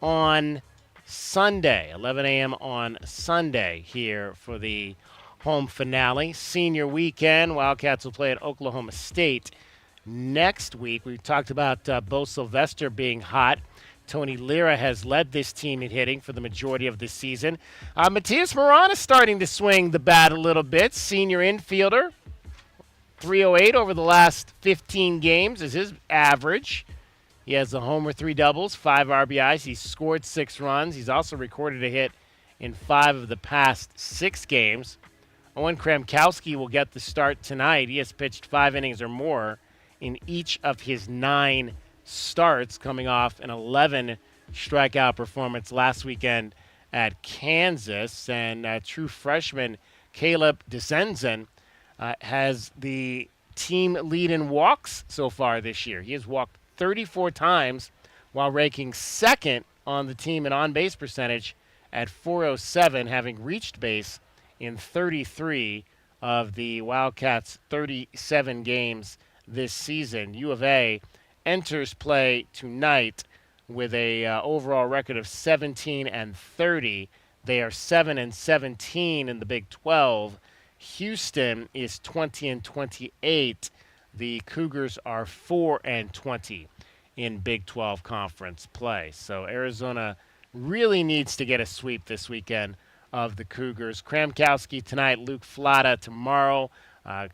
on Sunday. 11 a.m. on Sunday here for the home finale. Senior weekend. Wildcats will play at Oklahoma State next week. We talked about Bo Sylvester being hot. Tony Lira has led this team in hitting for the majority of this season. Matias Moran is starting to swing the bat a little bit. Senior infielder. 308 over the last 15 games is his average. He has a homer, 3 doubles, 5 RBIs. He's scored 6 runs. He's also recorded a hit in 5 of the past 6 games. Owen Kramkowski will get the start tonight. He has pitched 5 innings or more in each of his 9 starts, coming off an 11 strikeout performance last weekend at Kansas. And true freshman Caleb DeSenzen has the team lead in walks so far this year. He has walked 34 times while ranking second on the team in on-base percentage at .407, having reached base in 33 of the Wildcats' 37 games this season. U of A enters play tonight with a overall record of 17-30. They are 7-17 in the Big 12. Houston is 20-28. The Cougars are 4-20 in Big 12 conference play. So Arizona really needs to get a sweep this weekend of the Cougars. Kramkowski tonight, Luke Flata tomorrow.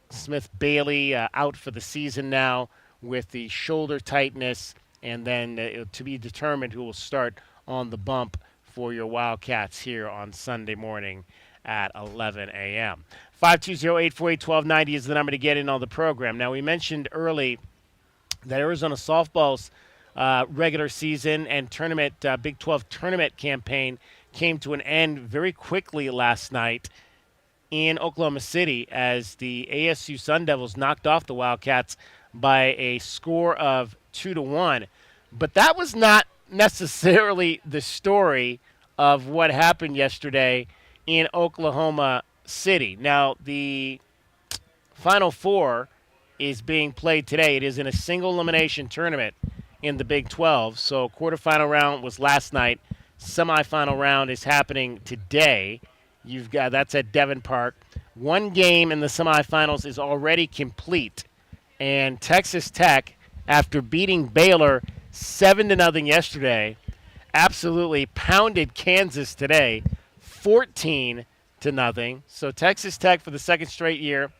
Smith Bailey out for the season now with the shoulder tightness, and then to be determined who will start on the bump for your Wildcats here on Sunday morning at 11 a.m. 520-848-1290 is the number to get in on the program. Now, we mentioned early that Arizona softball's regular season and tournament, Big 12 tournament campaign came to an end very quickly last night in Oklahoma City as the ASU Sun Devils knocked off the Wildcats by a score of 2-1. But that was not necessarily the story of what happened yesterday in Oklahoma City. Now, the Final Four is being played today. It is in a single elimination tournament in the Big 12. So quarterfinal round was last night. Semifinal round is happening today. That's at Devon Park. 1 game in the semifinals is already complete. And Texas Tech, after beating Baylor 7-0 yesterday, absolutely pounded Kansas today 14-0. So Texas Tech, for the second straight year,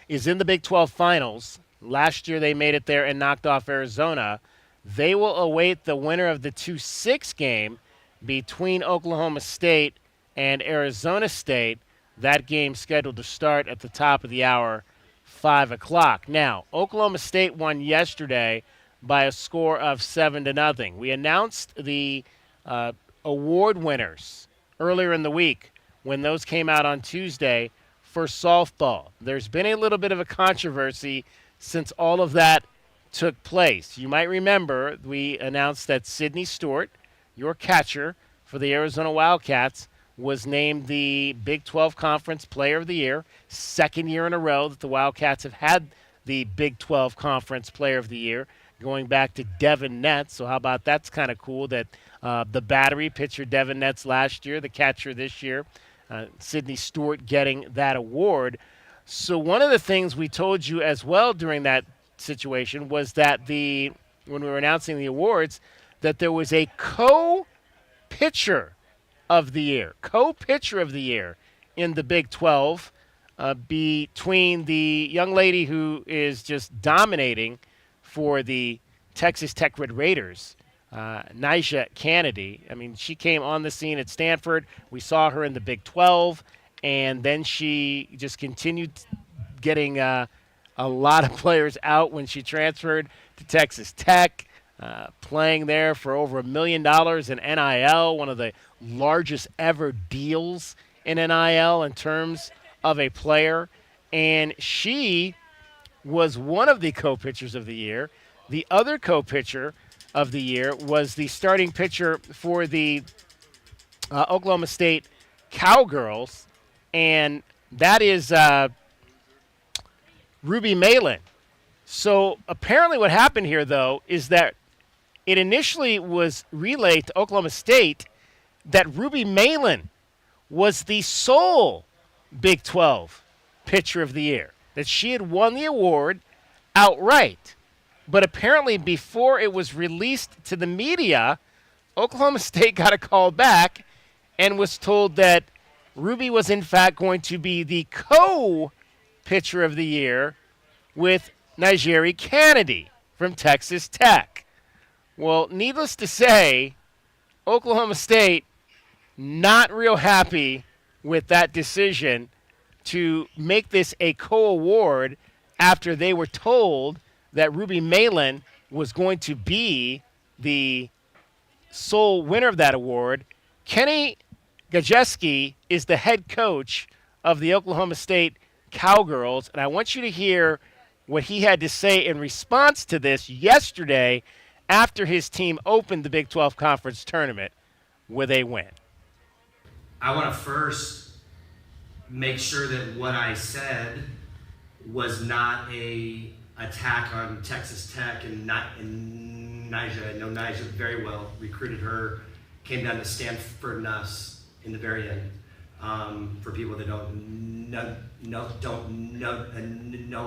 is in the Big 12 finals. Last year they made it there and knocked off Arizona. They will await the winner of the 2-6 game between Oklahoma State and Arizona State. That game scheduled to start at the top of the hour, 5 o'clock. Now, Oklahoma State won yesterday by a score of 7-0. We announced the award winners earlier in the week when those came out on Tuesday for softball. There's been a little bit of a controversy since all of that took place. You might remember we announced that Sydney Stewart, your catcher for the Arizona Wildcats, was named the Big 12 Conference Player of the Year, second year in a row that the Wildcats have had the Big 12 Conference Player of the Year, going back to Devin Netz. So how about that's kind of cool that the Battery pitcher Devin Netz last year, the catcher this year, Sydney Stewart getting that award. So one of the things we told you as well during that situation was that when we were announcing the awards, that there was a co-pitcher of the year in the Big 12 between the young lady who is just dominating for the Texas Tech Red Raiders, Nyjah Kennedy. I mean, she came on the scene at Stanford. We saw her in the Big 12, and then she just continued getting a lot of players out when she transferred to Texas Tech, playing there for over $1 million in NIL, one of the largest ever deals in NIL in terms of a player. And she was one of the co-pitchers of the year. The other co-pitcher of the year was the starting pitcher for the Oklahoma State Cowgirls, and that is Ruby Malin. So apparently what happened here, though, is that it initially was relayed to Oklahoma State that Ruby Malin was the sole Big 12 pitcher of the year, that she had won the award outright. But apparently before it was released to the media, Oklahoma State got a call back and was told that Ruby was in fact going to be the co-pitcher of the year with Nyjah Kennedy from Texas Tech. Well, needless to say, Oklahoma State not real happy with that decision to make this a co-award after they were told that Ruby Malin was going to be the sole winner of that award. Kenny Gajewski is the head coach of the Oklahoma State Cowgirls, and I want you to hear what he had to say in response to this yesterday after his team opened the Big 12 Conference Tournament with a win. I want to first make sure that what I said was not a attack on Texas Tech and Nyjah. I know Nyjah very well, recruited her, came down to Stanford and us in the very end. For people that don't know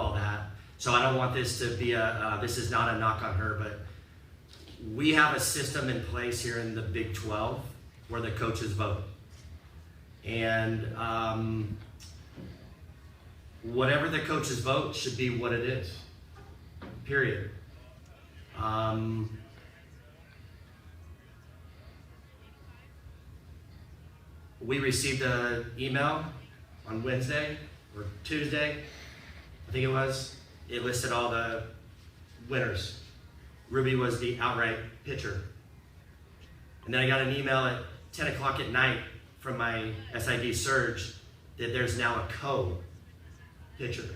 all that. So I don't want this to be this is not a knock on her, but we have a system in place here in the Big 12 where the coaches vote. And whatever the coaches vote should be what it is, period. We received an email on Wednesday or Tuesday, I think it was. It listed all the winners. Ruby was the outright pitcher. And then I got an email at 10 o'clock at night from my SID Surge that there's now a co-pitcher.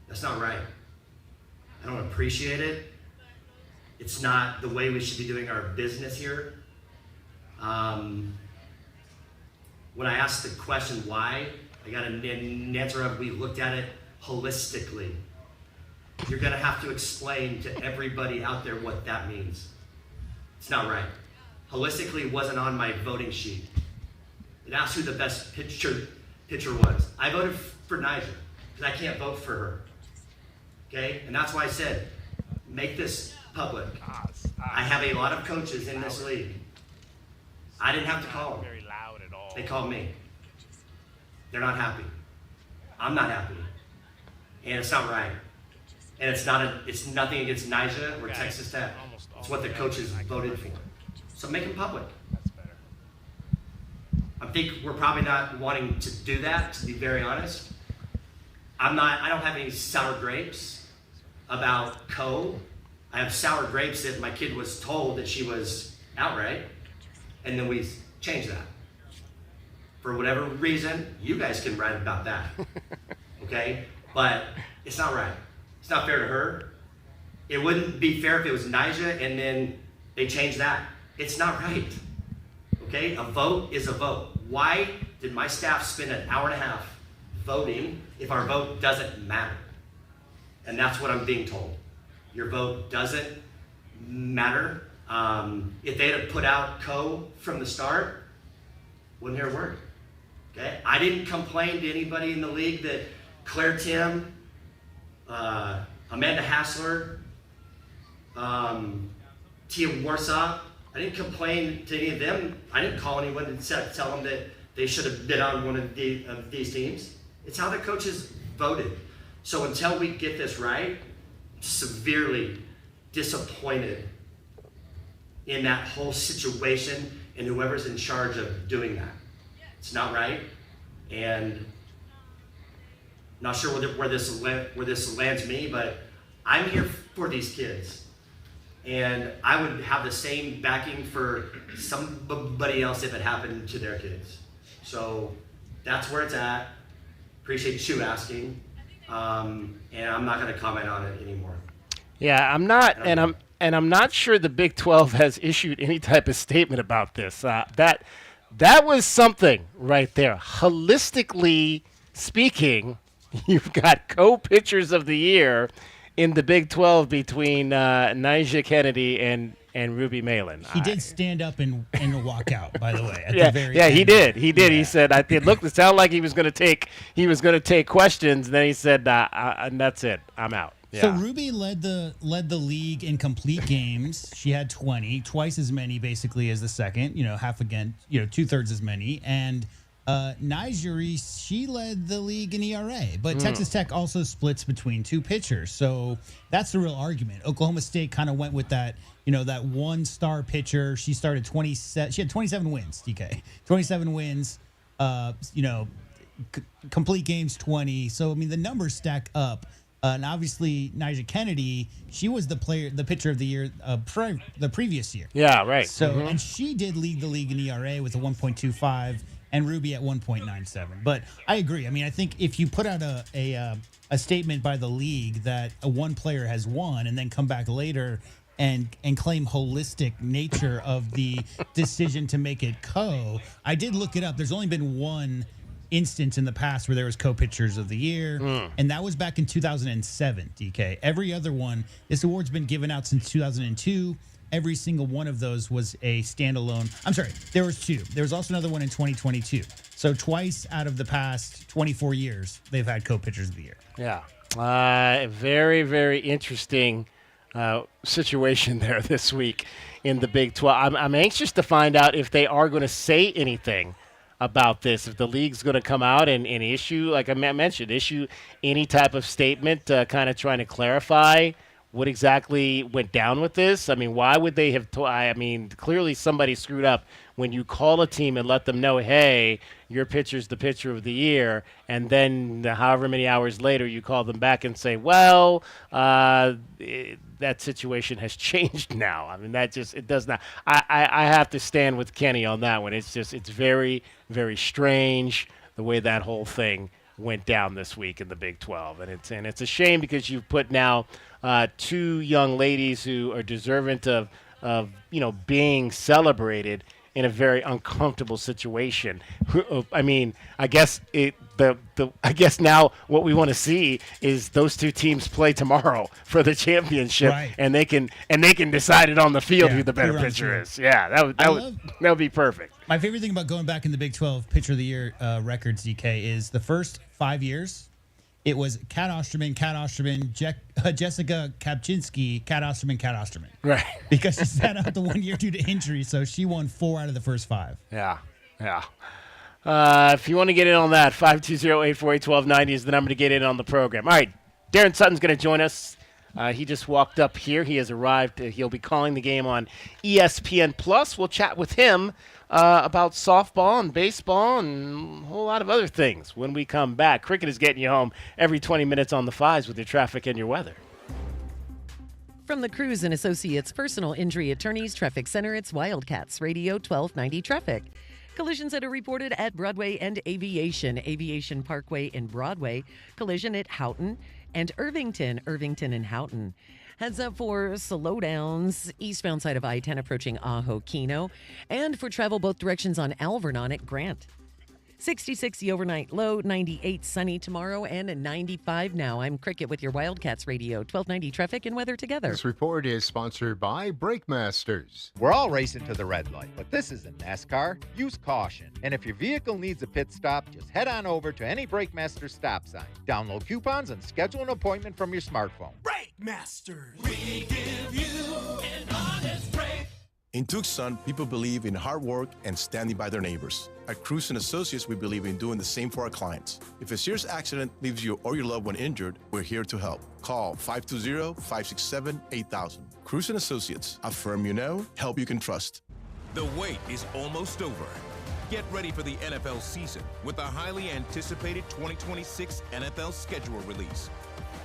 That's not right. I don't appreciate it. It's not the way we should be doing our business here. When I asked the question why, I got an answer of we looked at it holistically. You're gonna have to explain to everybody out there what that means. It's not right. Holistically wasn't on my voting sheet. It asked who the best pitcher was. I voted for Nyjah because I can't vote for her. Okay, and that's why I said, make this public. I have a lot of coaches in this league. I didn't have to call them. They called me. They're not happy. I'm not happy. And it's not right. And it's nothing against Nyjah or Texas Tech. It's what the coaches voted for. So make them public. I think we're probably not wanting to do that, to be very honest. I don't have any sour grapes about Co. I have sour grapes that my kid was told that she was outright, and then we changed that. For whatever reason, you guys can write about that, okay? But it's not right. It's not fair to her. It wouldn't be fair if it was Nyjah and then they changed that. It's not right, okay? A vote is a vote. Why did my staff spend an hour and a half voting if our vote doesn't matter? And that's what I'm being told. Your vote doesn't matter. If they had put out Co from the start, wouldn't hear a word. Okay? I didn't complain to anybody in the league that Claire Tim, Amanda Hassler, Tia Warsaw, I didn't complain to any of them. I didn't call anyone and tell them that they should have been on one of these teams. It's how the coaches voted. So until we get this right, I'm severely disappointed in that whole situation and whoever's in charge of doing that. It's not right, and not sure where this lands me, but I'm here for these kids. And I would have the same backing for somebody else if it happened to their kids. So that's where it's at. Appreciate you asking. And I'm not going to comment on it anymore. Yeah, I'm not, and I'm not sure the Big 12 has issued any type of statement about this. That was something right there. Holistically speaking, you've got co-pitchers of the year in the Big 12 between Nyjah Kennedy and Ruby Malin. He did stand up and walk out, by the way. At Yeah, the very yeah, end. he did. He did. He said, it sounded like he was going to take questions. And then he said, and that's it. I'm out. Yeah. So Ruby led the league in complete games. She had 20, twice as many basically as the second. Half again. 2/3 as many. And Nyjah, she led the league in ERA, but Texas Tech also splits between two pitchers. So that's the real argument. Oklahoma State kind of went with that, that one-star pitcher. She started 27. She had 27 wins. DK 27 wins. Complete games 20. So I mean the numbers stack up. And obviously Nyjah Kennedy, she was the pitcher of the year the previous year. Yeah, right. So and she did lead the league in ERA with a 1.25. And Ruby at 1.97. But I agree. I mean, I think if you put out a statement by the league that one player has won and then come back later and claim holistic nature of the decision to make it co, I did look it up. There's only been one instance in the past where there was co-pitchers of the year, and that was back in 2007, DK. Every other one, this award's been given out since 2002. Every single one of those was a standalone. I'm sorry, there was two. There was also another one in 2022. So twice out of the past 24 years, they've had co-pitchers of the year. Yeah. Very, very interesting situation there this week in the Big 12. I'm anxious to find out if they are going to say anything about this, if the league's going to come out and issue, like I mentioned, issue any type of statement kind of trying to clarify what exactly went down with this. I mean, why would they have clearly somebody screwed up when you call a team and let them know, hey, your pitcher's the pitcher of the year, and then however many hours later you call them back and say, well, that situation has changed now. I mean, it does not. I have to stand with Kenny on that one. It's very, very strange the way that whole thing went down this week in the Big 12, and it's a shame because you've put now two young ladies who are deserving of being celebrated in a very uncomfortable situation. I mean, I guess now what we want to see is those two teams play tomorrow for the championship, right. and they can decide it on the field who the better pitcher is. Yeah, that would be perfect. My favorite thing about going back in the Big 12 Pitcher of the Year records, DK, is the first 5 years, it was Kat Osterman, Jessica Kapczynski, Kat Osterman. Right. Because she sat out the 1 year due to injury, so she won 4 out of the first 5. Yeah. If you want to get in on that, 520-848-1290 is the number to get in on the program. All right, Darren Sutton's going to join us He just walked up here. He has arrived. He'll be calling the game on ESPN Plus. We'll chat with him about softball and baseball and a whole lot of other things when we come back. Cricket is getting you home every 20 minutes on the fives with your traffic and your weather. From the Cruz and Associates Personal Injury Attorneys Traffic Center, it's Wildcats Radio 1290 Traffic. Collisions that are reported at Broadway and Aviation Parkway in Broadway, collision at Houghton and Irvington and Houghton. Heads up for slowdowns eastbound side of I-10 approaching Ajo Kino, and for travel both directions on Alvernon at Grant. 66 the overnight low, 98 sunny tomorrow, and 95 now. I'm Cricket with your Wildcats Radio 1290 traffic and weather together. This report is sponsored by Brake Masters. We're all racing to the red light, but this isn't NASCAR. Use caution. And if your vehicle needs a pit stop, just head on over to any Brake Masters stop sign. Download coupons and schedule an appointment from your smartphone. Brake Masters. We give you an honest break. In Tucson, people believe in hard work and standing by their neighbors. At Cruz & Associates, we believe in doing the same for our clients. If a serious accident leaves you or your loved one injured, we're here to help. Call 520-567-8000. Cruz & Associates, a firm you know, help you can trust. The wait is almost over. Get ready for the NFL season with the highly anticipated 2026 NFL schedule release.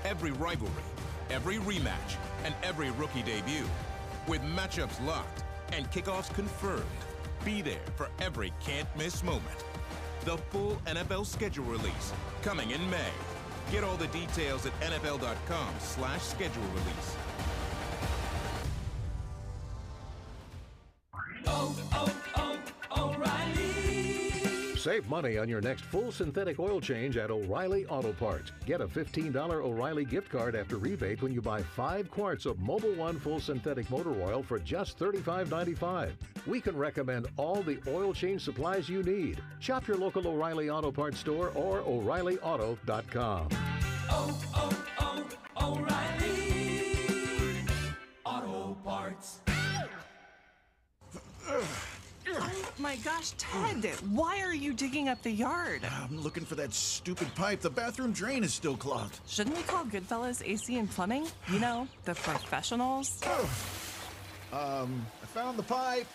Every rivalry, every rematch, and every rookie debut. With matchups locked and kickoffs confirmed. Be there for every can't-miss moment. The full NFL schedule release, coming in May. Get all the details at nfl.com/schedule release. O'Reilly. Save money on your next full synthetic oil change at O'Reilly Auto Parts. Get a $15 O'Reilly gift card after rebate when you buy 5 quarts of Mobil 1 full synthetic motor oil for just $35.95. We can recommend all the oil change supplies you need. Shop your local O'Reilly Auto Parts store or O'ReillyAuto.com. O'Reilly Auto Parts. Oh my gosh, Ted, why are you digging up the yard? I'm looking for that stupid pipe. The bathroom drain is still clogged. Shouldn't we call Goodfellas AC and Plumbing? You know, the professionals? I found the pipe.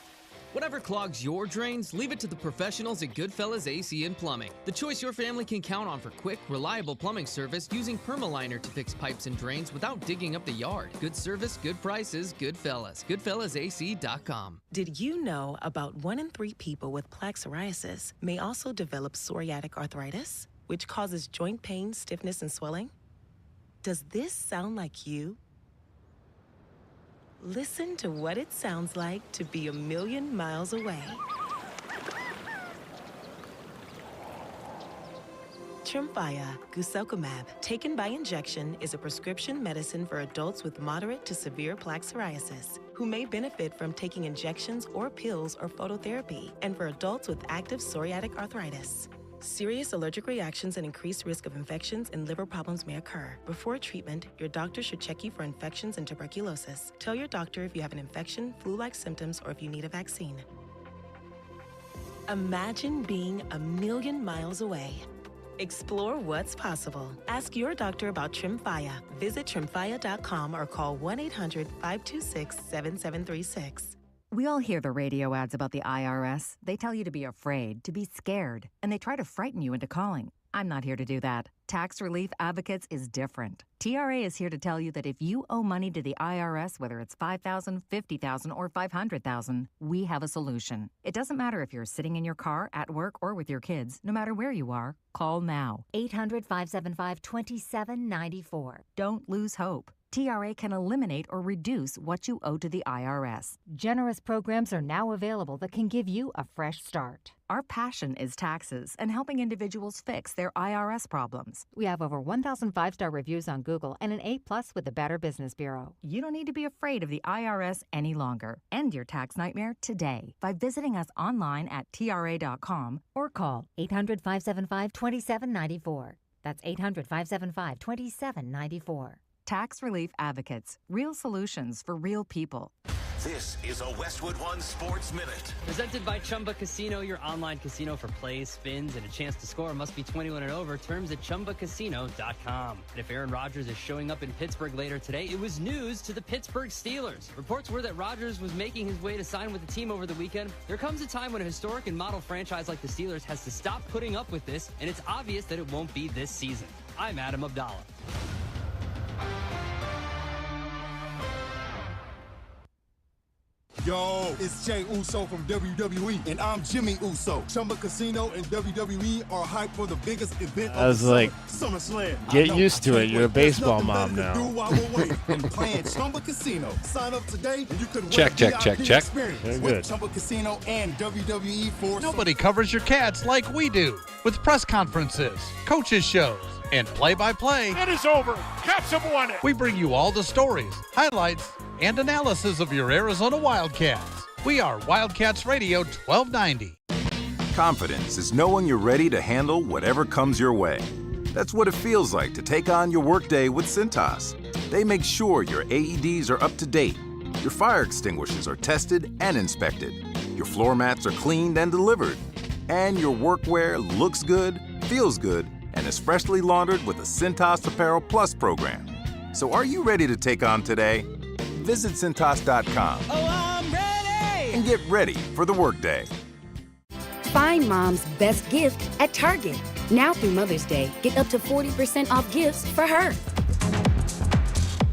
Whatever clogs your drains, leave it to the professionals at Goodfellas AC and Plumbing. The choice your family can count on for quick, reliable plumbing service using Permaliner to fix pipes and drains without digging up the yard. Good service, good prices, Goodfellas. GoodfellasAC.com. Did you know about 1 in 3 people with plaque psoriasis may also develop psoriatic arthritis, which causes joint pain, stiffness, and swelling? Does this sound like you? Listen to what it sounds like to be a million miles away. Tremfya guselkumab, taken by injection, is a prescription medicine for adults with moderate to severe plaque psoriasis who may benefit from taking injections or pills or phototherapy, and for adults with active psoriatic arthritis. Serious allergic reactions and increased risk of infections and liver problems may occur. Before treatment, your doctor should check you for infections and tuberculosis. Tell your doctor if you have an infection, flu-like symptoms, or if you need a vaccine. Imagine being a million miles away. Explore what's possible. Ask your doctor about Tremfya. Visit Tremfya.com or call 1-800-526-7736. We all hear the radio ads about the IRS. They tell you to be afraid, to be scared, and they try to frighten you into calling. I'm not here to do that. Tax Relief Advocates is different. TRA is here to tell you that if you owe money to the IRS, whether it's $5,000, $50,000, or $500,000, we have a solution. It doesn't matter if you're sitting in your car, at work, or with your kids. No matter where you are, call now. 800-575-2794. Don't lose hope. TRA can eliminate or reduce what you owe to the IRS. Generous programs are now available that can give you a fresh start. Our passion is taxes and helping individuals fix their IRS problems. We have over 1,000 5-star reviews on Google and an A+ with the Better Business Bureau. You don't need to be afraid of the IRS any longer. End your tax nightmare today by visiting us online at TRA.com or call 800-575-2794. That's 800-575-2794. Tax Relief Advocates. Real solutions for real people. This is a Westwood One Sports Minute. Presented by Chumba Casino, your online casino for plays, spins, and a chance to score. Must be 21 and over. Terms at ChumbaCasino.com. And if Aaron Rodgers is showing up in Pittsburgh later today, it was news to the Pittsburgh Steelers. Reports were that Rodgers was making his way to sign with the team over the weekend. There comes a time when a historic and model franchise like the Steelers has to stop putting up with this, and it's obvious that it won't be this season. I'm Adam Abdallah. Yo, it's Jey Uso from WWE, and I'm Jimmy Uso. Chumba Casino and WWE are hyped for the biggest event I was like, SummerSlam. get used to it. You're a baseball mom now. Playing Chumba Casino. Sign up today, and you could check. Very good. Chumba Casino and WWE for Nobody covers your Cats like we do, with press conferences, coaches shows, and play-by-play. It is over. Cats have won it. We bring you all the stories, highlights, and analysis of your Arizona Wildcats. We are Wildcats Radio 1290. Confidence is knowing you're ready to handle whatever comes your way. That's what it feels like to take on your workday with Cintas. They make sure your AEDs are up to date, your fire extinguishers are tested and inspected, your floor mats are cleaned and delivered, and your workwear looks good, feels good, and is freshly laundered with the Cintas Apparel Plus program. So are you ready to take on today? Visit Cintas.com and get ready for the workday. Find mom's best gift at Target. Now through Mother's Day, get up to 40% off gifts for her.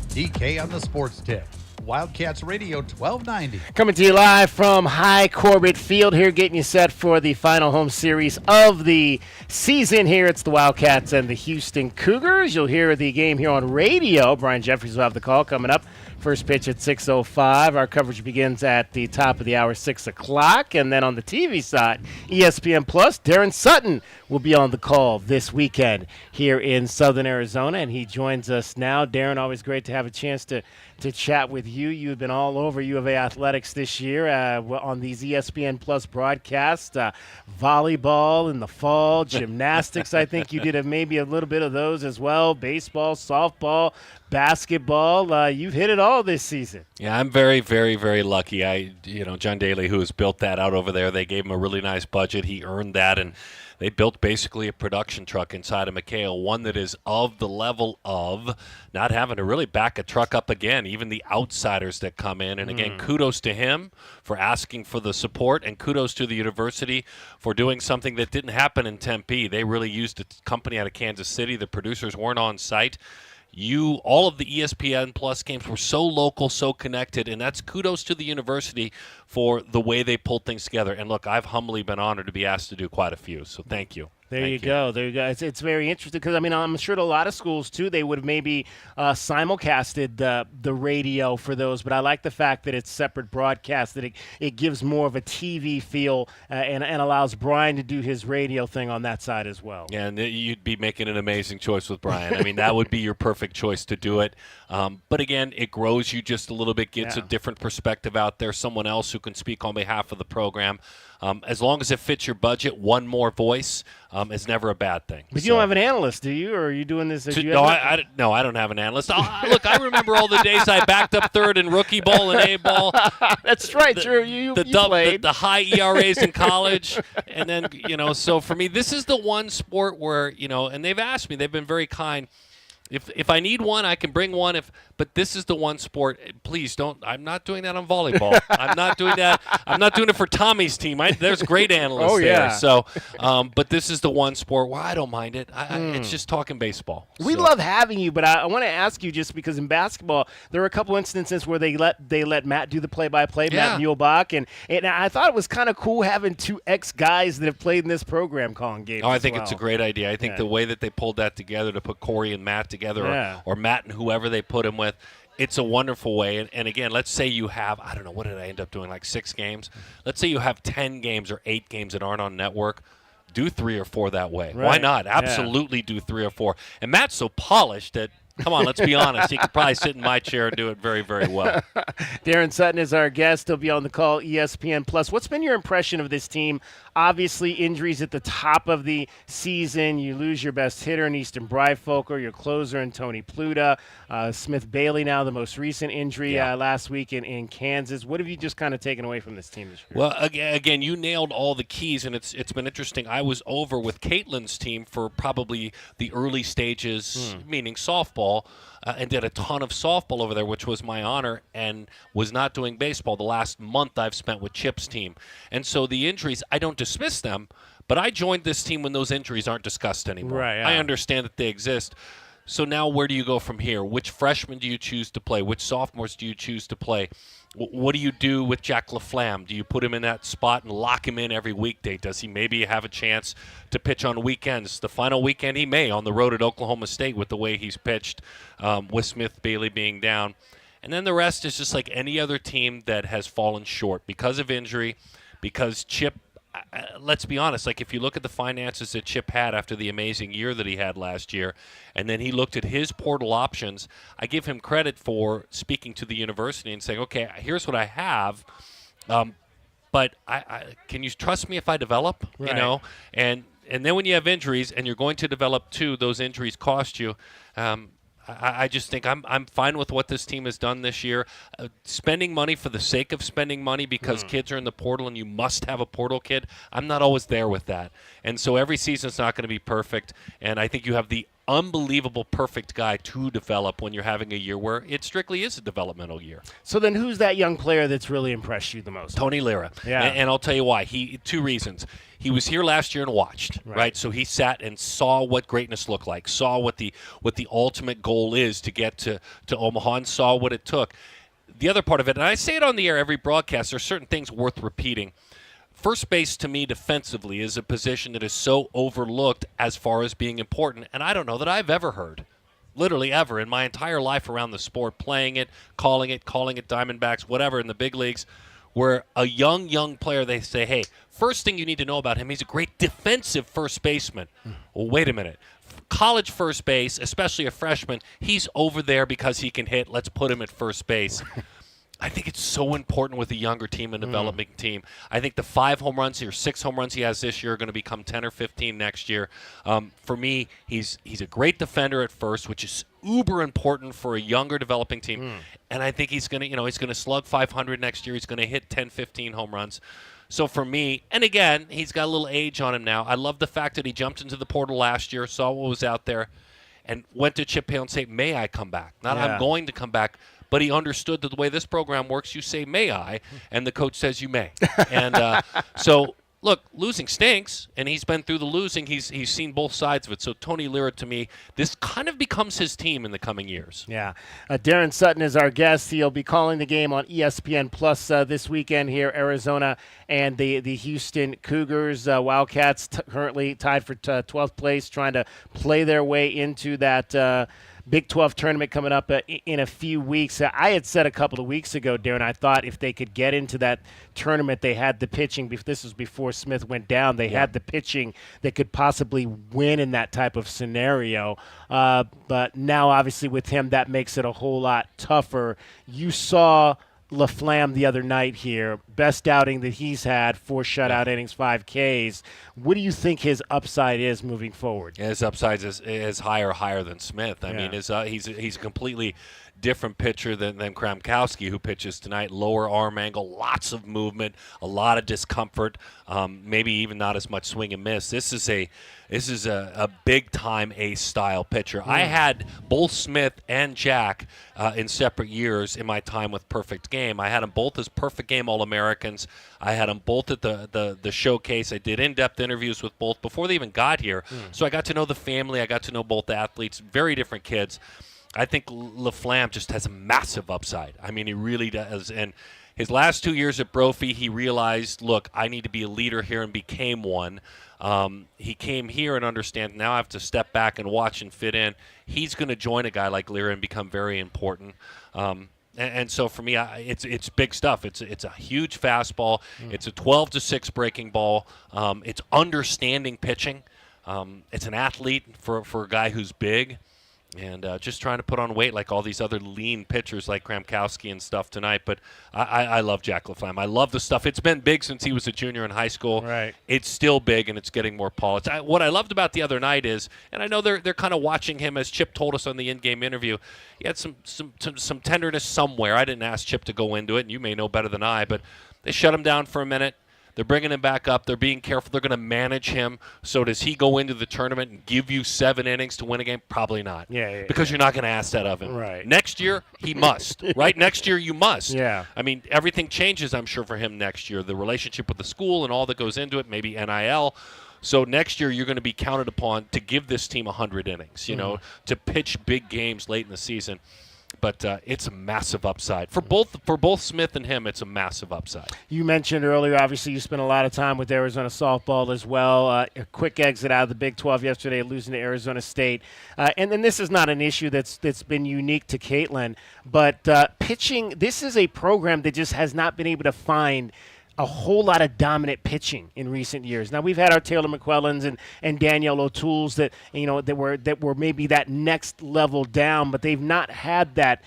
DK on the Sports Tip. Wildcats Radio 1290. Coming to you live from High Corbett Field here, getting you set for the final home series of the season here. It's the Wildcats and the Houston Cougars. You'll hear the game here on radio. Brian Jeffries will have the call coming up. First pitch at 6:05. Our coverage begins at the top of the hour, 6 o'clock. And then on the TV side, ESPN Plus, Darren Sutton will be on the call this weekend here in Southern Arizona. And he joins us now. Darren, always great to have a chance to chat with you. You've been all over U of A athletics this year on these ESPN Plus broadcasts. Volleyball in the fall, gymnastics, I think you did maybe a little bit of those as well. Baseball, softball, basketball. You've hit it all this season. Yeah, I'm very, very, very lucky. John Daly, who has built that out over there, they gave him a really nice budget. He earned that, and they built basically a production truck inside of McHale, one that is of the level of not having to really back a truck up again, even the outsiders that come in. And again, kudos to him for asking for the support, and kudos to the university for doing something that didn't happen in Tempe. They really used a company out of Kansas City. The producers weren't on site. All of the ESPN Plus games were so local, so connected, and that's kudos to the university for the way they pulled things together. And look, I've humbly been honored to be asked to do quite a few, so thank you. There you go. It's very interesting because, I'm sure to a lot of schools, too, they would have maybe simulcasted the radio for those, but I like the fact that it's separate broadcast, that it gives more of a TV feel and allows Brian to do his radio thing on that side as well. Yeah, and you'd be making an amazing choice with Brian. That would be your perfect choice to do it. But again, it grows you just a little bit, gets a different perspective out there, someone else who can speak on behalf of the program. As long as it fits your budget, one more voice is never a bad thing. But you don't have an analyst, do you? Or are you doing this? No, I don't have an analyst. Look, I remember all the days I backed up third in rookie ball and A ball. That's right, Drew. You played. The high ERAs in college. And then, so for me, this is the one sport where, and they've asked me, they've been very kind. If I need one, I can bring one. But this is the one sport. Please don't. I'm not doing that on volleyball. I'm not doing that. I'm not doing it for Tommy's team. There's great analysts there. So, but this is the one sport where I don't mind it. It's just talking baseball. We love having you, but I want to ask you just because in basketball there are a couple instances where they let Matt do the play-by-play, Matt Muehlbach, and I thought it was kind of cool having two ex-guys that have played in this program calling games. Oh, I think it's a great idea. I think the way that they pulled that together to put Corey and Matt together, or Matt and whoever they put him with. It's a wonderful way. And again, let's say you have, I don't know, what did I end up doing, like 6 games? Let's say you have 10 games or 8 games that aren't on network. Do 3 or 4 that way. Right. Why not? Absolutely do 3 or 4. And Matt's so polished that Come on, let's be honest. He could probably sit in my chair and do it very, very well. Darren Sutton is our guest. He'll be on the call, ESPN Plus. What's been your impression of this team? Obviously, injuries at the top of the season. You lose your best hitter in Easton Bryfolker, your closer in Tony Pluta, Smith Bailey now, the most recent injury last week in Kansas. What have you just kind of taken away from this team this year? Well, again, you nailed all the keys, and it's been interesting. I was over with Caitlin's team for probably the early stages, meaning softball, and did a ton of softball over there, which was my honor, and was not doing baseball the last month I've spent with Chip's team. And so the injuries, I don't dismiss them, but I joined this team when those injuries aren't discussed anymore. Right, yeah. I understand that they exist. So now where do you go from here? Which freshmen do you choose to play? Which sophomores do you choose to play? What do you do with Jack LaFlamme? Do you put him in that spot and lock him in every weekday? Does he maybe have a chance to pitch on weekends? The final weekend he may on the road at Oklahoma State with the way he's pitched, with Smith Bailey being down. And then the rest is just like any other team that has fallen short because of injury, because Chip, let's be honest, like if you look at the finances that Chip had after the amazing year that he had last year, and then he looked at his portal options, I give him credit for speaking to the university and saying, okay, here's what I have, but can you trust me if I develop? Right. You know, and then when you have injuries and you're going to develop too, those injuries cost you. I just think I'm fine with what this team has done this year. Spending money for the sake of spending money because kids are in the portal and you must have a portal kid, I'm not always there with that. And so every season's not going to be perfect, and I think you have the unbelievable perfect guy to develop when you're having a year where it strictly is a developmental year. So then who's that young player that's really impressed you the most? Tony Lira. Yeah. And I'll tell you why. Two reasons. He was here last year and watched, right? So he sat and saw what greatness looked like, saw what the ultimate goal is to get to Omaha, and saw what it took. The other part of it, and I say it on the air every broadcast, there's certain things worth repeating. First base, to me, defensively, is a position that is so overlooked as far as being important, and I don't know that I've ever heard, literally ever, in my entire life around the sport, playing it, calling it Diamondbacks, whatever, in the big leagues, where a young player, they say, hey, first thing you need to know about him, he's a great defensive first baseman. Well, wait a minute. College first base, especially a freshman, he's over there because he can hit. Let's put him at first base. I think it's so important with a younger team and developing team. I think the 5 home runs or 6 home runs he has this year are going to become 10 or 15 next year. For me, he's a great defender at first, which is uber important for a younger developing team. And I think he's going to slug 500 next year. He's going to hit 10, 15 home runs. So for me, and again, he's got a little age on him now. I love the fact that he jumped into the portal last year, saw what was out there, and went to Chip Hale and say, may I come back? Not I'm going to come back. But he understood that the way this program works, you say, may I? And the coach says you may. And so, look, losing stinks, and he's been through the losing. He's seen both sides of it. So Tony Lira, to me, this kind of becomes his team in the coming years. Yeah. Darren Sutton is our guest. He'll be calling the game on ESPN Plus this weekend here, Arizona and the Houston Cougars. Wildcats currently tied for 12th place, trying to play their way into that Big 12 tournament coming up in a few weeks. I had said a couple of weeks ago, Darren, I thought if they could get into that tournament, they had the pitching. This was before Smith went down. They had the pitching that could possibly win in that type of scenario. But now, obviously, with him, that makes it a whole lot tougher. You saw LaFlamme the other night here, best outing that he's had, 4 shutout innings, 5 Ks. What do you think his upside is moving forward? Yeah, his upside is higher than Smith. I mean, he's a completely different pitcher than Kramkowski, who pitches tonight. Lower arm angle, lots of movement, a lot of discomfort, maybe even not as much swing and miss. This is a big-time ace-style pitcher. I had both Smith and Jack in separate years in my time with Perfect Game. I had them both as Perfect Game All-Americans. I had them both at the showcase. I did in-depth interviews with both before they even got here. So I got to know the family. I got to know both athletes, very different kids. I think LaFlamme just has a massive upside. I mean, he really does. And his last 2 years at Brophy, he realized, look, I need to be a leader here, and became one. He came here and understands now I have to step back and watch and fit in. He's going to join a guy like Lira and become very important. And so for me, it's big stuff. It's a huge fastball. It's a 12-6 breaking ball. It's understanding pitching. It's an athlete for a guy who's big. and just trying to put on weight like all these other lean pitchers like Kramkowski and stuff tonight. But I love Jack LaFlamme. I love the stuff. It's been big since he was a junior in high school. Right. It's still big, and it's getting more polished. What I loved about the other night is, and I know they're kind of watching him, as Chip told us on the in-game interview, he had some tenderness somewhere. I didn't ask Chip to go into it, and you may know better than I, but they shut him down for a minute. They're bringing him back up. They're being careful. They're going to manage him. So does he go into the tournament and give you 7 innings to win a game? Probably not. Because you're not going to ask that of him. Right. Next year, he must. Right? Next year, you must. Yeah. I mean, everything changes, I'm sure, for him next year. The relationship with the school and all that goes into it, maybe NIL. So next year, you're going to be counted upon to give this team 100 innings, to pitch big games late in the season. But it's a massive upside. For both Smith and him, it's a massive upside. You mentioned earlier, obviously, you spent a lot of time with Arizona softball as well. A quick exit out of the Big 12 yesterday, losing to Arizona State. And then this is not an issue that's been unique to Caitlin. But pitching, this is a program that just has not been able to find a whole lot of dominant pitching in recent years. Now we've had our Taylor McQuellans and Danielle O'Toole's that that were maybe that next level down, but they've not had that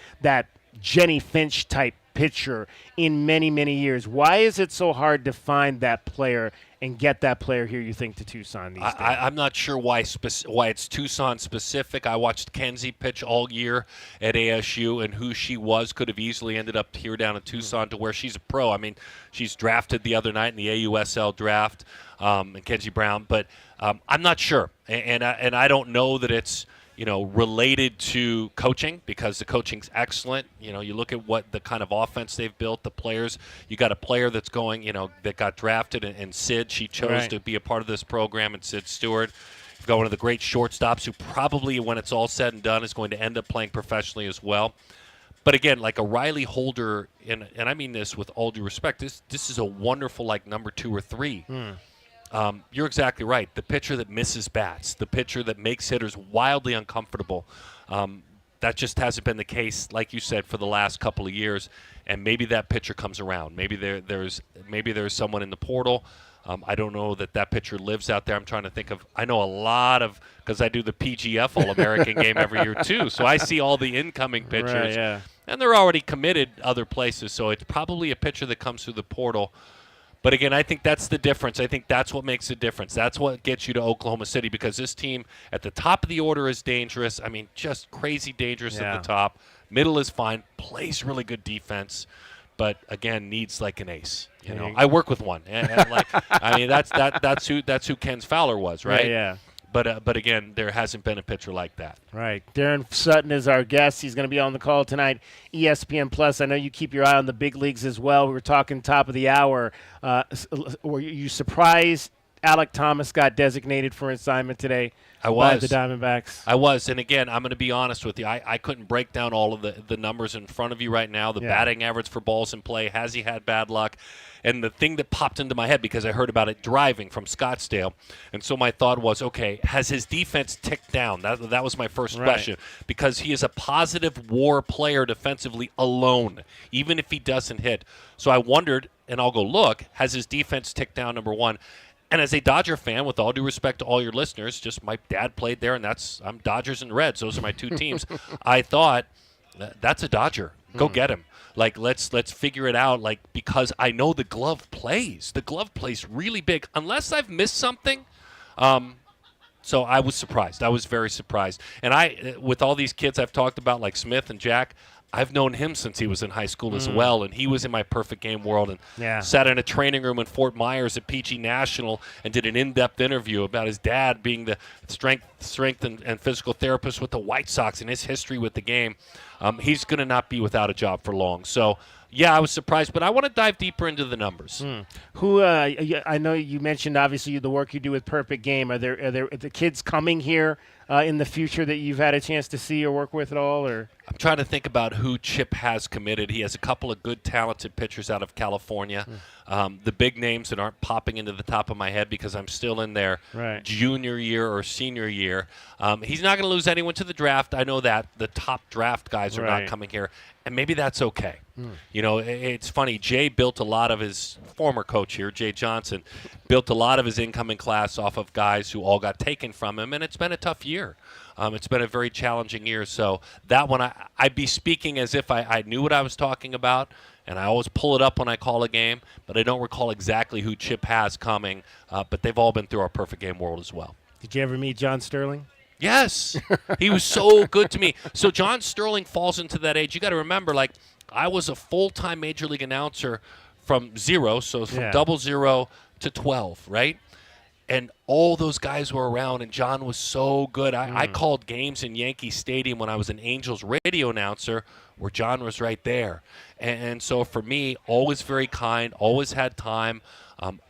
Jenny Finch type pitcher in many, many years. Why is it so hard to find that player and get that player here, you think, to Tucson these days? I'm not sure why it's Tucson specific. I watched Kenzie pitch all year at ASU, and who she was could have easily ended up here down in Tucson to where she's a pro. I mean, she's drafted the other night in the AUSL draft, and Kenzie Brown. But I'm not sure, and I don't know that it's related to coaching, because the coaching's excellent. You look at what the kind of offense they've built, the players. You got a player that's going, that got drafted, and Sid, she chose to be a part of this program, and Sid Stewart. You've got one of the great shortstops who probably, when it's all said and done, is going to end up playing professionally as well. But again, like a Riley Holder, and I mean this with all due respect, this is a wonderful number 2 or 3. You're exactly right. The pitcher that misses bats, the pitcher that makes hitters wildly uncomfortable, that just hasn't been the case, like you said, for the last couple of years. And maybe that pitcher comes around. Maybe there's someone in the portal. I don't know that pitcher lives out there. I'm trying to think of. I know a lot of, because I do the PGF All-American game every year too. So I see all the incoming pitchers, and they're already committed other places. So it's probably a pitcher that comes through the portal. But again, I think that's the difference. I think that's what makes the difference. That's what gets you to Oklahoma City, because this team at the top of the order is dangerous. I mean, just crazy dangerous at the top. Middle is fine, plays really good defense, but again, needs like an ace. I work with one, and I mean that's who Ken Fowler was, right? Yeah. But again, there hasn't been a pitcher like that. Right. Darren Sutton is our guest. He's going to be on the call tonight, ESPN Plus. I know you keep your eye on the big leagues as well. We were talking top of the hour. Were you surprised Alek Thomas got designated for assignment today by the Diamondbacks? I was. And again, I'm going to be honest with you. I couldn't break down all of the numbers in front of you right now. The batting average for balls in play. Has he had bad luck? And the thing that popped into my head, because I heard about it driving from Scottsdale, and so my thought was, okay, has his defense ticked down? That was my first question, because he is a positive WAR player defensively alone, even if he doesn't hit. So I wondered, and I'll go look, has his defense ticked down, number one? And as a Dodger fan, with all due respect to all your listeners, just my dad played there, and I'm Dodgers and Reds. Those are my two teams. I thought, that's a Dodger. Go get him. Let's figure it out, because I know the glove plays. The glove plays really big, unless I've missed something. So I was surprised. I was very surprised. And with all these kids I've talked about, like Smith and Jack, I've known him since he was in high school as well, and he was in my perfect game world, and sat in a training room in Fort Myers at PG National and did an in-depth interview about his dad being the strength and physical therapist with the White Sox and his history with the game. He's going to not be without a job for long. So, yeah, I was surprised, but I want to dive deeper into the numbers. Who I know you mentioned, obviously, the work you do with Perfect Game. Are there the kids coming here in the future that you've had a chance to see or work with at all? Or I'm trying to think about who Chip has committed. He has a couple of good, talented pitchers out of California. The big names that aren't popping into the top of my head because I'm still in their junior year or senior year. He's not going to lose anyone to the draft. I know that. The top draft guys are not coming here, and maybe that's okay. You know, it's funny. Jay built a lot of his former coach here, Jay Johnson, built a lot of his incoming class off of guys who all got taken from him, and it's been a tough year. It's been a very challenging year. So that one, I'd be speaking as if I knew what I was talking about, and I always pull it up when I call a game, but I don't recall exactly who Chip has coming. But they've all been through our Perfect Game world as well. Did you ever meet John Sterling? Yes. He was so good to me. So John Sterling falls into that age. You got to remember, like, I was a full-time Major League announcer from 0, so from 00 to 12, right? And all those guys were around, and John was so good. I called games in Yankee Stadium when I was an Angels radio announcer where John was right there. And so for me, always very kind, always had time,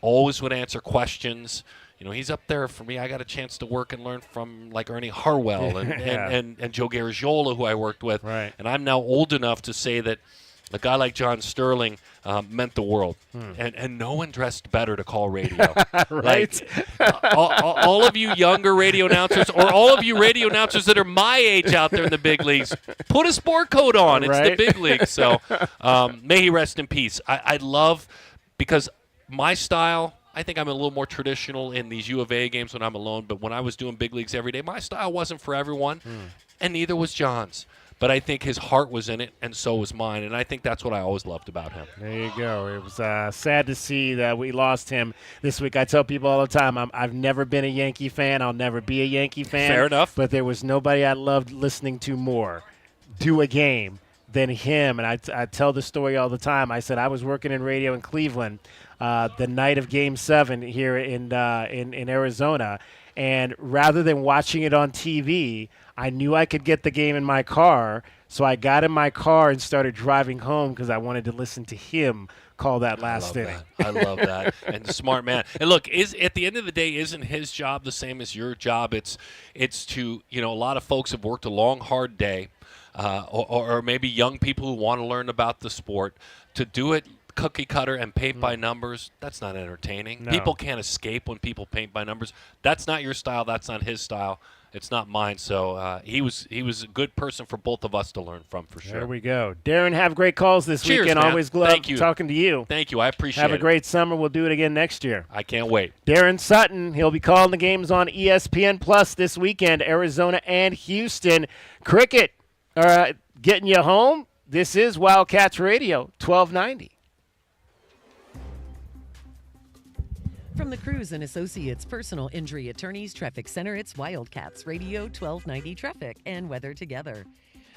always would answer questions. You know, he's up there for me. I got a chance to work and learn from, like, Ernie Harwell and Joe Garagiola, who I worked with. Right. And I'm now old enough to say that a guy like John Sterling meant the world. And no one dressed better to call radio. Right. Like, all of you younger radio announcers, or all of you radio announcers that are my age out there in the big leagues, put a sport coat on. It's the big league. So may he rest in peace. I love, because my style, I think I'm a little more traditional in these U of A games when I'm alone, but when I was doing big leagues every day, my style wasn't for everyone, and neither was John's. But I think his heart was in it, and so was mine, and I think that's what I always loved about him. There you go. It was sad to see that we lost him this week. I tell people all the time, I've never been a Yankee fan. I'll never be a Yankee fan. Fair enough. But there was nobody I loved listening to more do a game than him. And I tell the story all the time. I said I was working in radio in Cleveland the night of Game 7 here in Arizona, and rather than watching it on TV, I knew I could get the game in my car, so I got in my car and started driving home because I wanted to listen to him call that last inning. I love that. And the smart man. And look, at the end of the day, isn't his job the same as your job? It's to, you know, a lot of folks have worked a long, hard day, or maybe young people who want to learn about the sport, to do it cookie cutter and paint by numbers. That's not entertaining. No. People can't escape when people paint by numbers. That's not your style. That's not his style. It's not mine. So he was a good person for both of us to learn from, for sure. There we go. Darren, have great calls this Cheers, weekend. man. Always love Thank you. talking to you. Thank you. I appreciate it. Have a great summer. We'll do it again next year. I can't wait. Darren Sutton, he'll be calling the games on ESPN Plus this weekend, Arizona and Houston. Cricket, getting you home. This is Wildcats Radio, 1290. From the Cruz and Associates Personal Injury Attorneys Traffic Center, it's Wildcats Radio 1290 Traffic and Weather Together.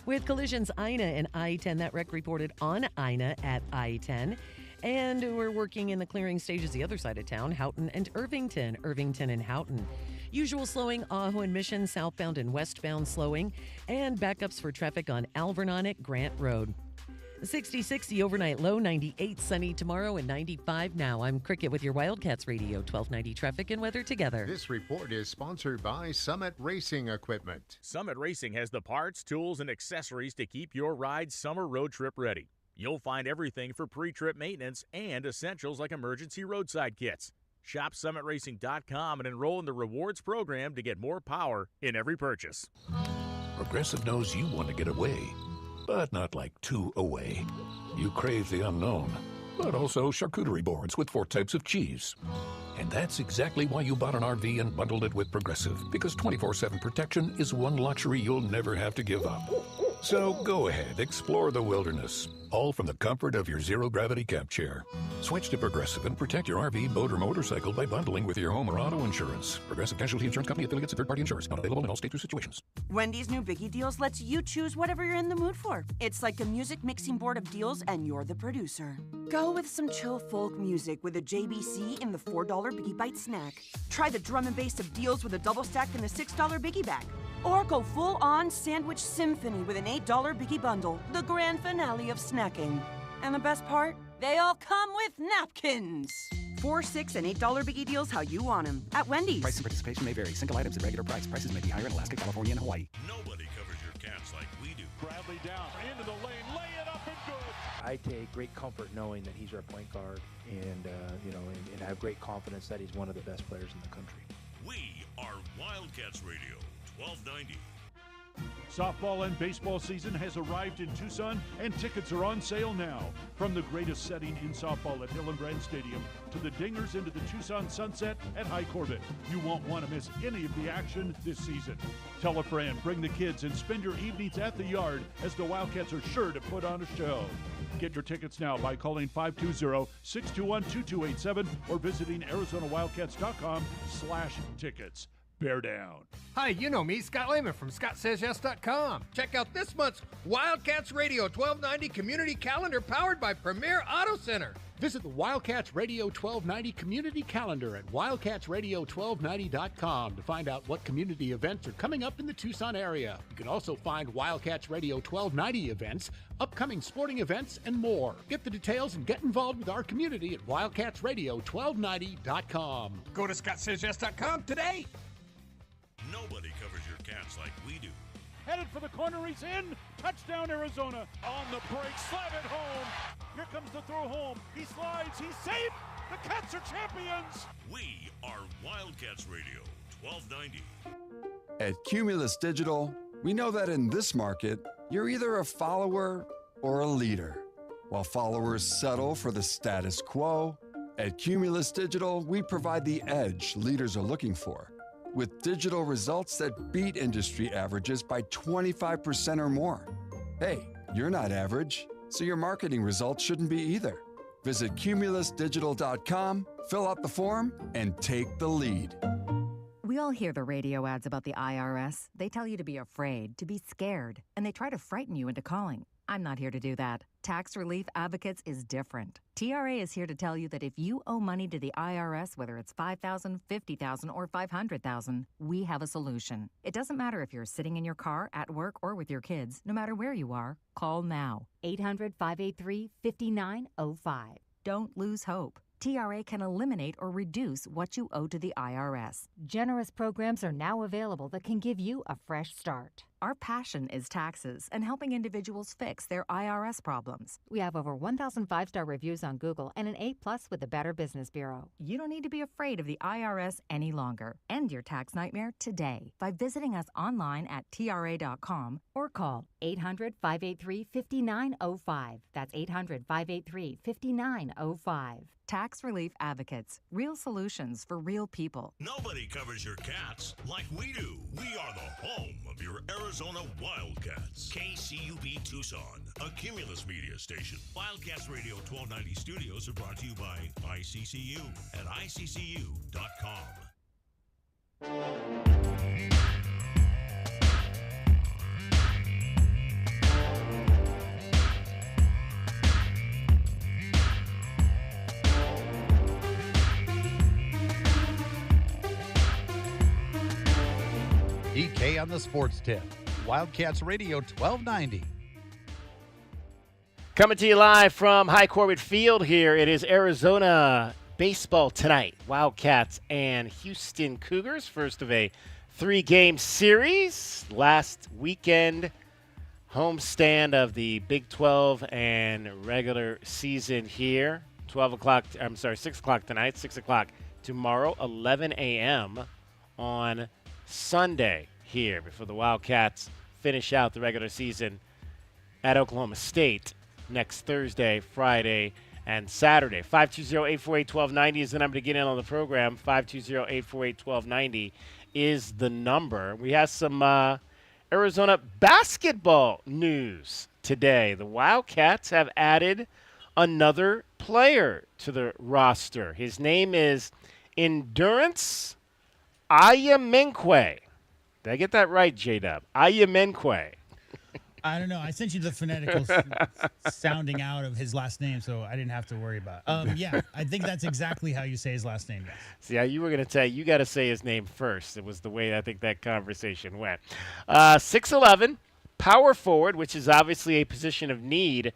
With collisions Ina and I-10, that wreck reported on Ina at I-10. And we're working in the clearing stages the other side of town, Houghton and Irvington and Houghton. Usual slowing, Ajo and Mission, southbound and westbound slowing, and backups for traffic on Alvernon at Grant Road. 66, the overnight low, 98 sunny tomorrow, and 95 now. I'm Cricket with your Wildcats Radio 1290 Traffic and Weather Together. This report is sponsored by Summit Racing Equipment. Summit Racing has the parts, tools, and accessories to keep your ride summer road trip ready. You'll find everything for pre-trip maintenance and essentials like emergency roadside kits. Shop summitracing.com and enroll in the rewards program to get more power in every purchase. Progressive knows you want to get away, but not like too away. You crave the unknown, but also charcuterie boards with 4 types of cheese. And that's exactly why you bought an RV and bundled it with Progressive, because 24/7 protection is one luxury you'll never have to give up. So go ahead, explore the wilderness, all from the comfort of your zero-gravity camp chair. Switch to Progressive and protect your RV, boat, or motorcycle by bundling with your home or auto insurance. Progressive Casualty Insurance Company, affiliates, and third-party insurance. Not available in all states or situations. Wendy's new Biggie Deals lets you choose whatever you're in the mood for. It's like a music mixing board of deals, and you're the producer. Go with some chill folk music with a JBC in the $4 Biggie Bite snack. Try the drum and bass of deals with a double stack in the $6 Biggie Bag. Or go full-on sandwich symphony with an $8 Biggie Bundle, the grand finale of snacking. And the best part? They all come with napkins. 4, 6, and $8 Biggie Deals how you want them at Wendy's. Price and participation may vary. Single items at regular price. Prices may be higher in Alaska, California, and Hawaii. Nobody covers your cats like we do. Bradley down into the lane, lay it up and good. I take great comfort knowing that he's our point guard, and and I have great confidence that he's one of the best players in the country. We are Wildcats Radio 1290. Softball and baseball season has arrived in Tucson, and tickets are on sale now. From the greatest setting in softball at Hillenbrand Stadium to the dingers into the Tucson Sunset at High Corbett, you won't want to miss any of the action this season. Tell a friend, bring the kids, and spend your evenings at the yard, as the Wildcats are sure to put on a show. Get your tickets now by calling 520-621-2287 or visiting ArizonaWildcats.com/tickets. Bear down. Hi, you know me, Scott Lehman from ScottSaysYes.com. Check out this month's Wildcats Radio 1290 Community Calendar powered by Premier Auto Center. Visit the Wildcats Radio 1290 Community Calendar at wildcatsradio1290.com to find out what community events are coming up in the Tucson area. You can also find Wildcats Radio 1290 events, upcoming sporting events, and more. Get the details and get involved with our community at wildcatsradio1290.com. Go to ScottSaysYes.com today. Nobody covers your cats like we do. Headed for the corner, he's in. Touchdown, Arizona. On the break, slide it home. Here comes the throw home. He slides, he's safe. The Cats are champions. We are Wildcats Radio 1290. At Cumulus Digital, we know that in this market, you're either a follower or a leader. While followers settle for the status quo, at Cumulus Digital, we provide the edge leaders are looking for, with digital results that beat industry averages by 25% or more. Hey, you're not average, so your marketing results shouldn't be either. Visit cumulusdigital.com, fill out the form, and take the lead. We all hear the radio ads about the IRS. They tell you to be afraid, to be scared, and they try to frighten you into calling. I'm not here to do that. Tax Relief Advocates is different. TRA is here to tell you that if you owe money to the IRS, whether it's $5,000, $50,000, or $500,000, we have a solution. It doesn't matter if you're sitting in your car, at work, or with your kids. No matter where you are, call now. 800-583-5905. Don't lose hope. TRA can eliminate or reduce what you owe to the IRS. Generous programs are now available that can give you a fresh start. Our passion is taxes and helping individuals fix their IRS problems. We have over 1,000 5-star reviews on Google and an A+ with the Better Business Bureau. You don't need to be afraid of the IRS any longer. End your tax nightmare today by visiting us online at TRA.com or call 800-583-5905. That's 800-583-5905. Tax Relief Advocates. Real solutions for real people. Nobody covers your cats like we do. We are the home of your Arizona Wildcats. KCUB Tucson, a Cumulus media station. Wildcats Radio 1290 studios are brought to you by ICCU at ICCU.com. DK on the Sports Tip. Wildcats Radio 1290. Coming to you live from High Corbett Field here. It is Arizona baseball tonight. Wildcats and Houston Cougars. First of a 3-game series. Last weekend homestand of the Big 12 and regular season here. 6 o'clock tonight, 6 o'clock tomorrow, 11 a.m. on Sunday here before the Wildcats finish out the regular season at Oklahoma State next Thursday, Friday, and Saturday. 520-848-1290 is the number to get in on the program. 520-848-1290 is the number. We have some Arizona basketball news today. The Wildcats have added another player to the roster. His name is Endurance Ayamenkwe. Did I get that right, J-Dub? Ayamenkwe. I don't know. I sent you the phonetical sounding out of his last name, so I didn't have to worry about it. Yeah, I think that's exactly how you say his last name, yes. See, you were going to say you got to say his name first. It was the way I think that conversation went. 6'11", power forward, which is obviously a position of need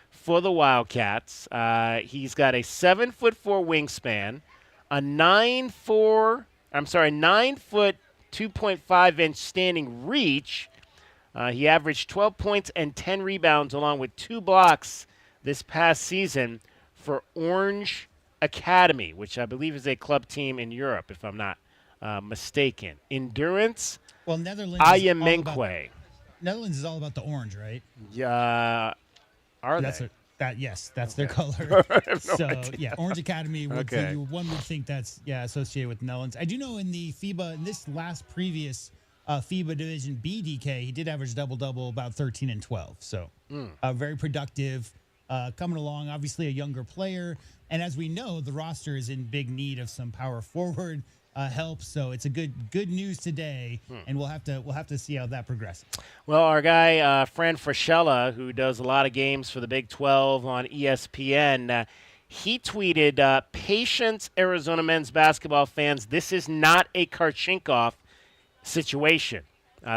for the Wildcats. He's got a 7'4" wingspan, a 9 foot 2.5-inch standing reach. He averaged 12 points and 10 rebounds along with 2 blocks this past season for Orange Academy, which I believe is a club team in Europe, if I'm not mistaken. Endurance Netherlands Ayamenkwe. Netherlands is all about the orange, right? Yeah. Are that's they? That's their color. I have no So idea. yeah, Orange Academy. Okay. One would think that's associated with Netherlands. I do know in the FIBA, in this last previous FIBA Division B DK, he did average double about 13 and 12. So very productive, coming along. Obviously a younger player, and as we know, the roster is in big need of some power forward help. So it's a good news today, and we'll have to see how that progresses. Well, our guy Fran Fraschilla, who does a lot of games for the Big 12 on ESPN, he tweeted, "Patience, Arizona men's basketball fans. This is not a Karchinkov situation."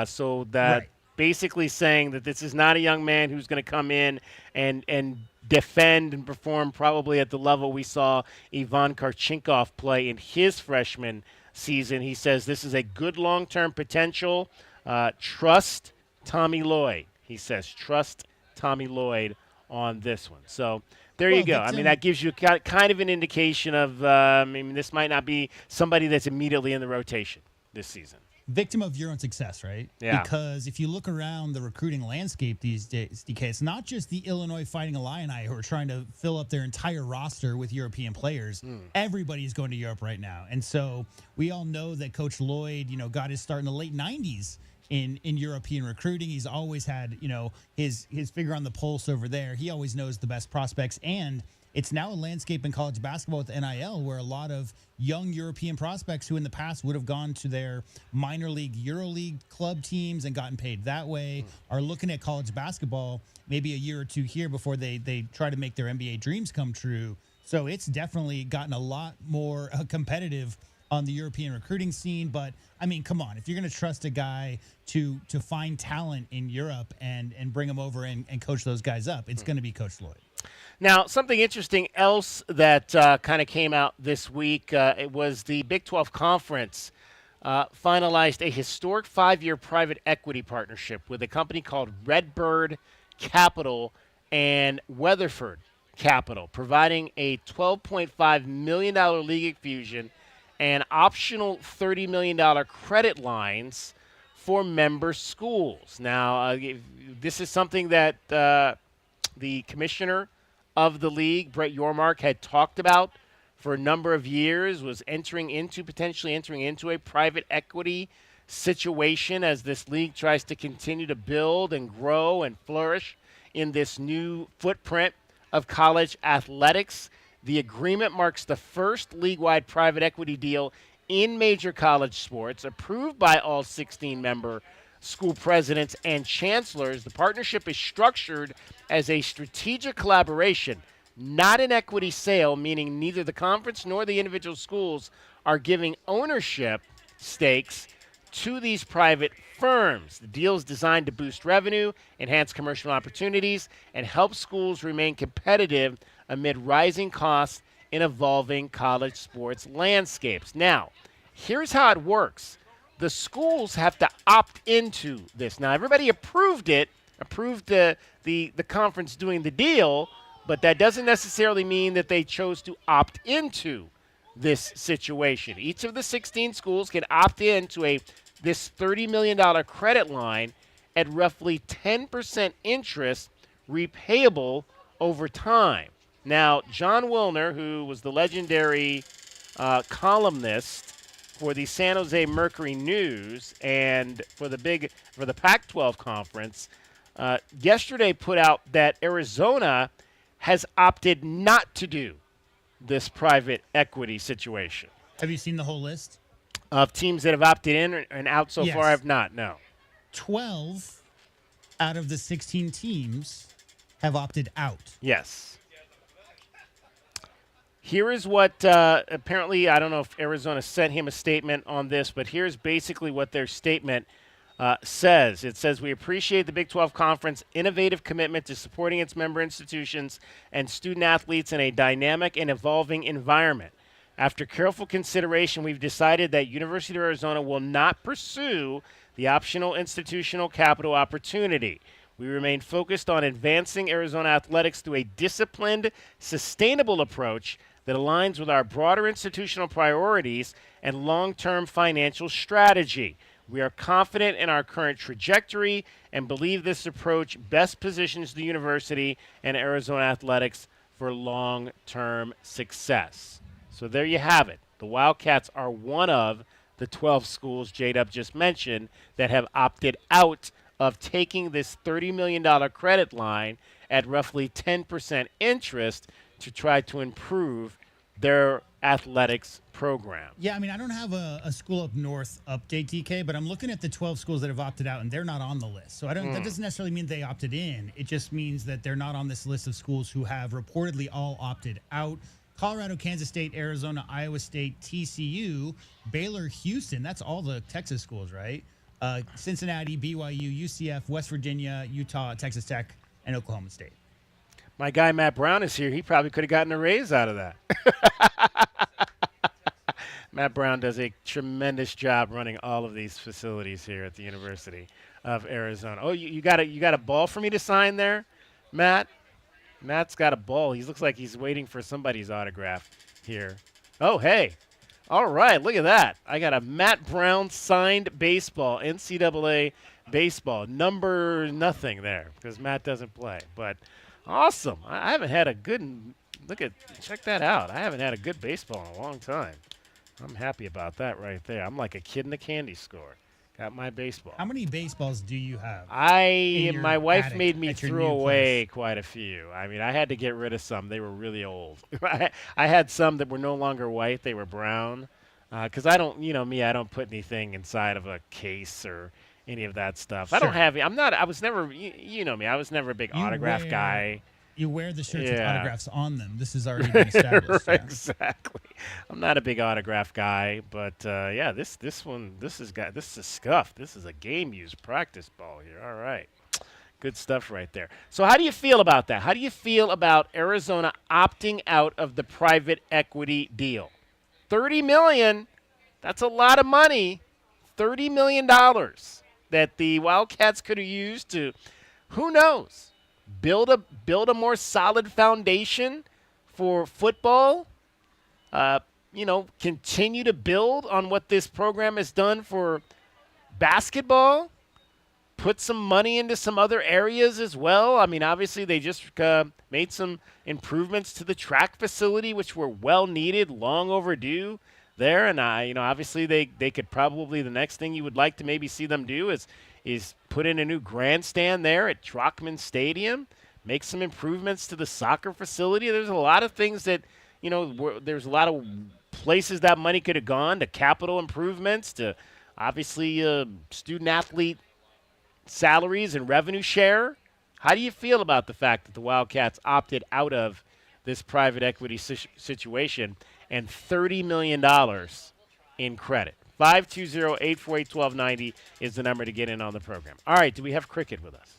So that basically saying that this is not a young man who's going to come in and defend and perform probably at the level we saw Ivan Karchinkov play in his freshman season. He says this is a good long-term potential. Trust Tommy Lloyd. He says trust Tommy Lloyd on this one. So there you go. I mean, that gives you kind of an indication of, this might not be somebody that's immediately in the rotation this season. Victim of your own success, right? Yeah. Because if you look around the recruiting landscape these days, DK, it's not just the Illinois Fighting Illini who are trying to fill up their entire roster with European players. Everybody's going to Europe right now. And so we all know that Coach Lloyd, got his start in the late 90s in European recruiting. He's always had, his finger on the pulse over there. He always knows the best prospects, and it's now a landscape in college basketball with NIL where a lot of young European prospects who in the past would have gone to their minor league, EuroLeague club teams and gotten paid that way are looking at college basketball maybe a year or two here before they try to make their NBA dreams come true. So it's definitely gotten a lot more competitive on the European recruiting scene. But, I mean, come on. If you're going to trust a guy to find talent in Europe and bring him over and coach those guys up, it's going to be Coach Lloyd. Now, something interesting else that kind of came out this week, it was the Big 12 Conference finalized a historic 5-year private equity partnership with a company called Redbird Capital and Weatherford Capital, providing a $12.5 million league infusion and optional $30 million credit lines for member schools. Now, this is something that the commissioner of the league, Brett Yormark, had talked about for a number of years, was potentially entering into a private equity situation as this league tries to continue to build and grow and flourish in this new footprint of college athletics. The agreement marks the first league-wide private equity deal in major college sports, approved by all 16 member school presidents and chancellors. The partnership is structured as a strategic collaboration, not an equity sale, meaning neither the conference nor the individual schools are giving ownership stakes to these private firms. The deal is designed to boost revenue, enhance commercial opportunities, and help schools remain competitive amid rising costs in evolving college sports landscapes. Now, here's how it works. The schools have to opt into this. Now, everybody approved the conference doing the deal, but that doesn't necessarily mean that they chose to opt into this situation. Each of the 16 schools can opt into this $30 million credit line at roughly 10% interest, repayable over time. Now, John Wilner, who was the legendary columnist for the San Jose Mercury News and for the Pac-12 conference, yesterday put out that Arizona has opted not to do this private equity situation. Have you seen the whole list of teams that have opted in and out so far? I have not. No. 12 out of the 16 teams have opted out. Yes. Here is what apparently, I don't know if Arizona sent him a statement on this, but here's basically what their statement says. It says, "We appreciate the Big 12 Conference innovative commitment to supporting its member institutions and student athletes in a dynamic and evolving environment. After careful consideration, we've decided that University of Arizona will not pursue the optional institutional capital opportunity. We remain focused on advancing Arizona athletics through a disciplined, sustainable approach that aligns with our broader institutional priorities and long-term financial strategy. We are confident in our current trajectory and believe this approach best positions the university and Arizona athletics for long-term success. So there you have it. The Wildcats are one of the 12 schools J-Dub just mentioned that have opted out of taking this $30 million credit line at roughly 10% interest to try to improve their athletics program. Yeah, I mean, I don't have a school up north update, DK, but I'm looking at the 12 schools that have opted out, and they're not on the list. So that doesn't necessarily mean they opted in. It just means that they're not on this list of schools who have reportedly all opted out. Colorado, Kansas State, Arizona, Iowa State, TCU, Baylor, Houston. That's all the Texas schools, right? Cincinnati, BYU, UCF, West Virginia, Utah, Texas Tech, and Oklahoma State. My guy Matt Brown is here. He probably could have gotten a raise out of that. Matt Brown does a tremendous job running all of these facilities here at the University of Arizona. Oh, you got a ball for me to sign there, Matt? Matt's got a ball. He looks like he's waiting for somebody's autograph here. Oh, hey. All right, look at that. I got a Matt Brown signed baseball, NCAA baseball. Number nothing there because Matt doesn't play. But awesome. I haven't had a good check that out. I haven't had a good baseball in a long time. I'm happy about that right there. I'm like a kid in a candy store. Got my baseball. How many baseballs do you have? My wife made me at your throw new away quite a few. I mean, I had to get rid of some. They were really old. I had some that were no longer white. They were brown. Because I don't, I don't put anything inside of a case or any of that stuff. Sure. I don't have, I was never, you know me, I was never a big autograph guy. You wear the shirts with autographs on them. This has already been established. Right, exactly. I'm not a big autograph guy, but this is a scuff. This is a game-used practice ball here. All right. Good stuff right there. So how do you feel about that? How do you feel about Arizona opting out of the private equity deal? $30 million, that's a lot of money. $30 million that the Wildcats could have used to, who knows, build a more solid foundation for football. Continue to build on what this program has done for basketball. Put some money into some other areas as well. I mean, obviously they just made some improvements to the track facility, which were well needed, long overdue there. And obviously they could probably, the next thing you would like to maybe see them do is put in a new grandstand there at Trockman Stadium, make some improvements to the soccer facility. There's a lot of things that, there's a lot of places that money could have gone, to capital improvements, to obviously student-athlete salaries and revenue share. How do you feel about the fact that the Wildcats opted out of this private equity situation and $30 million in credit? 520-848-1290 is the number to get in on the program. All right, do we have Cricket with us?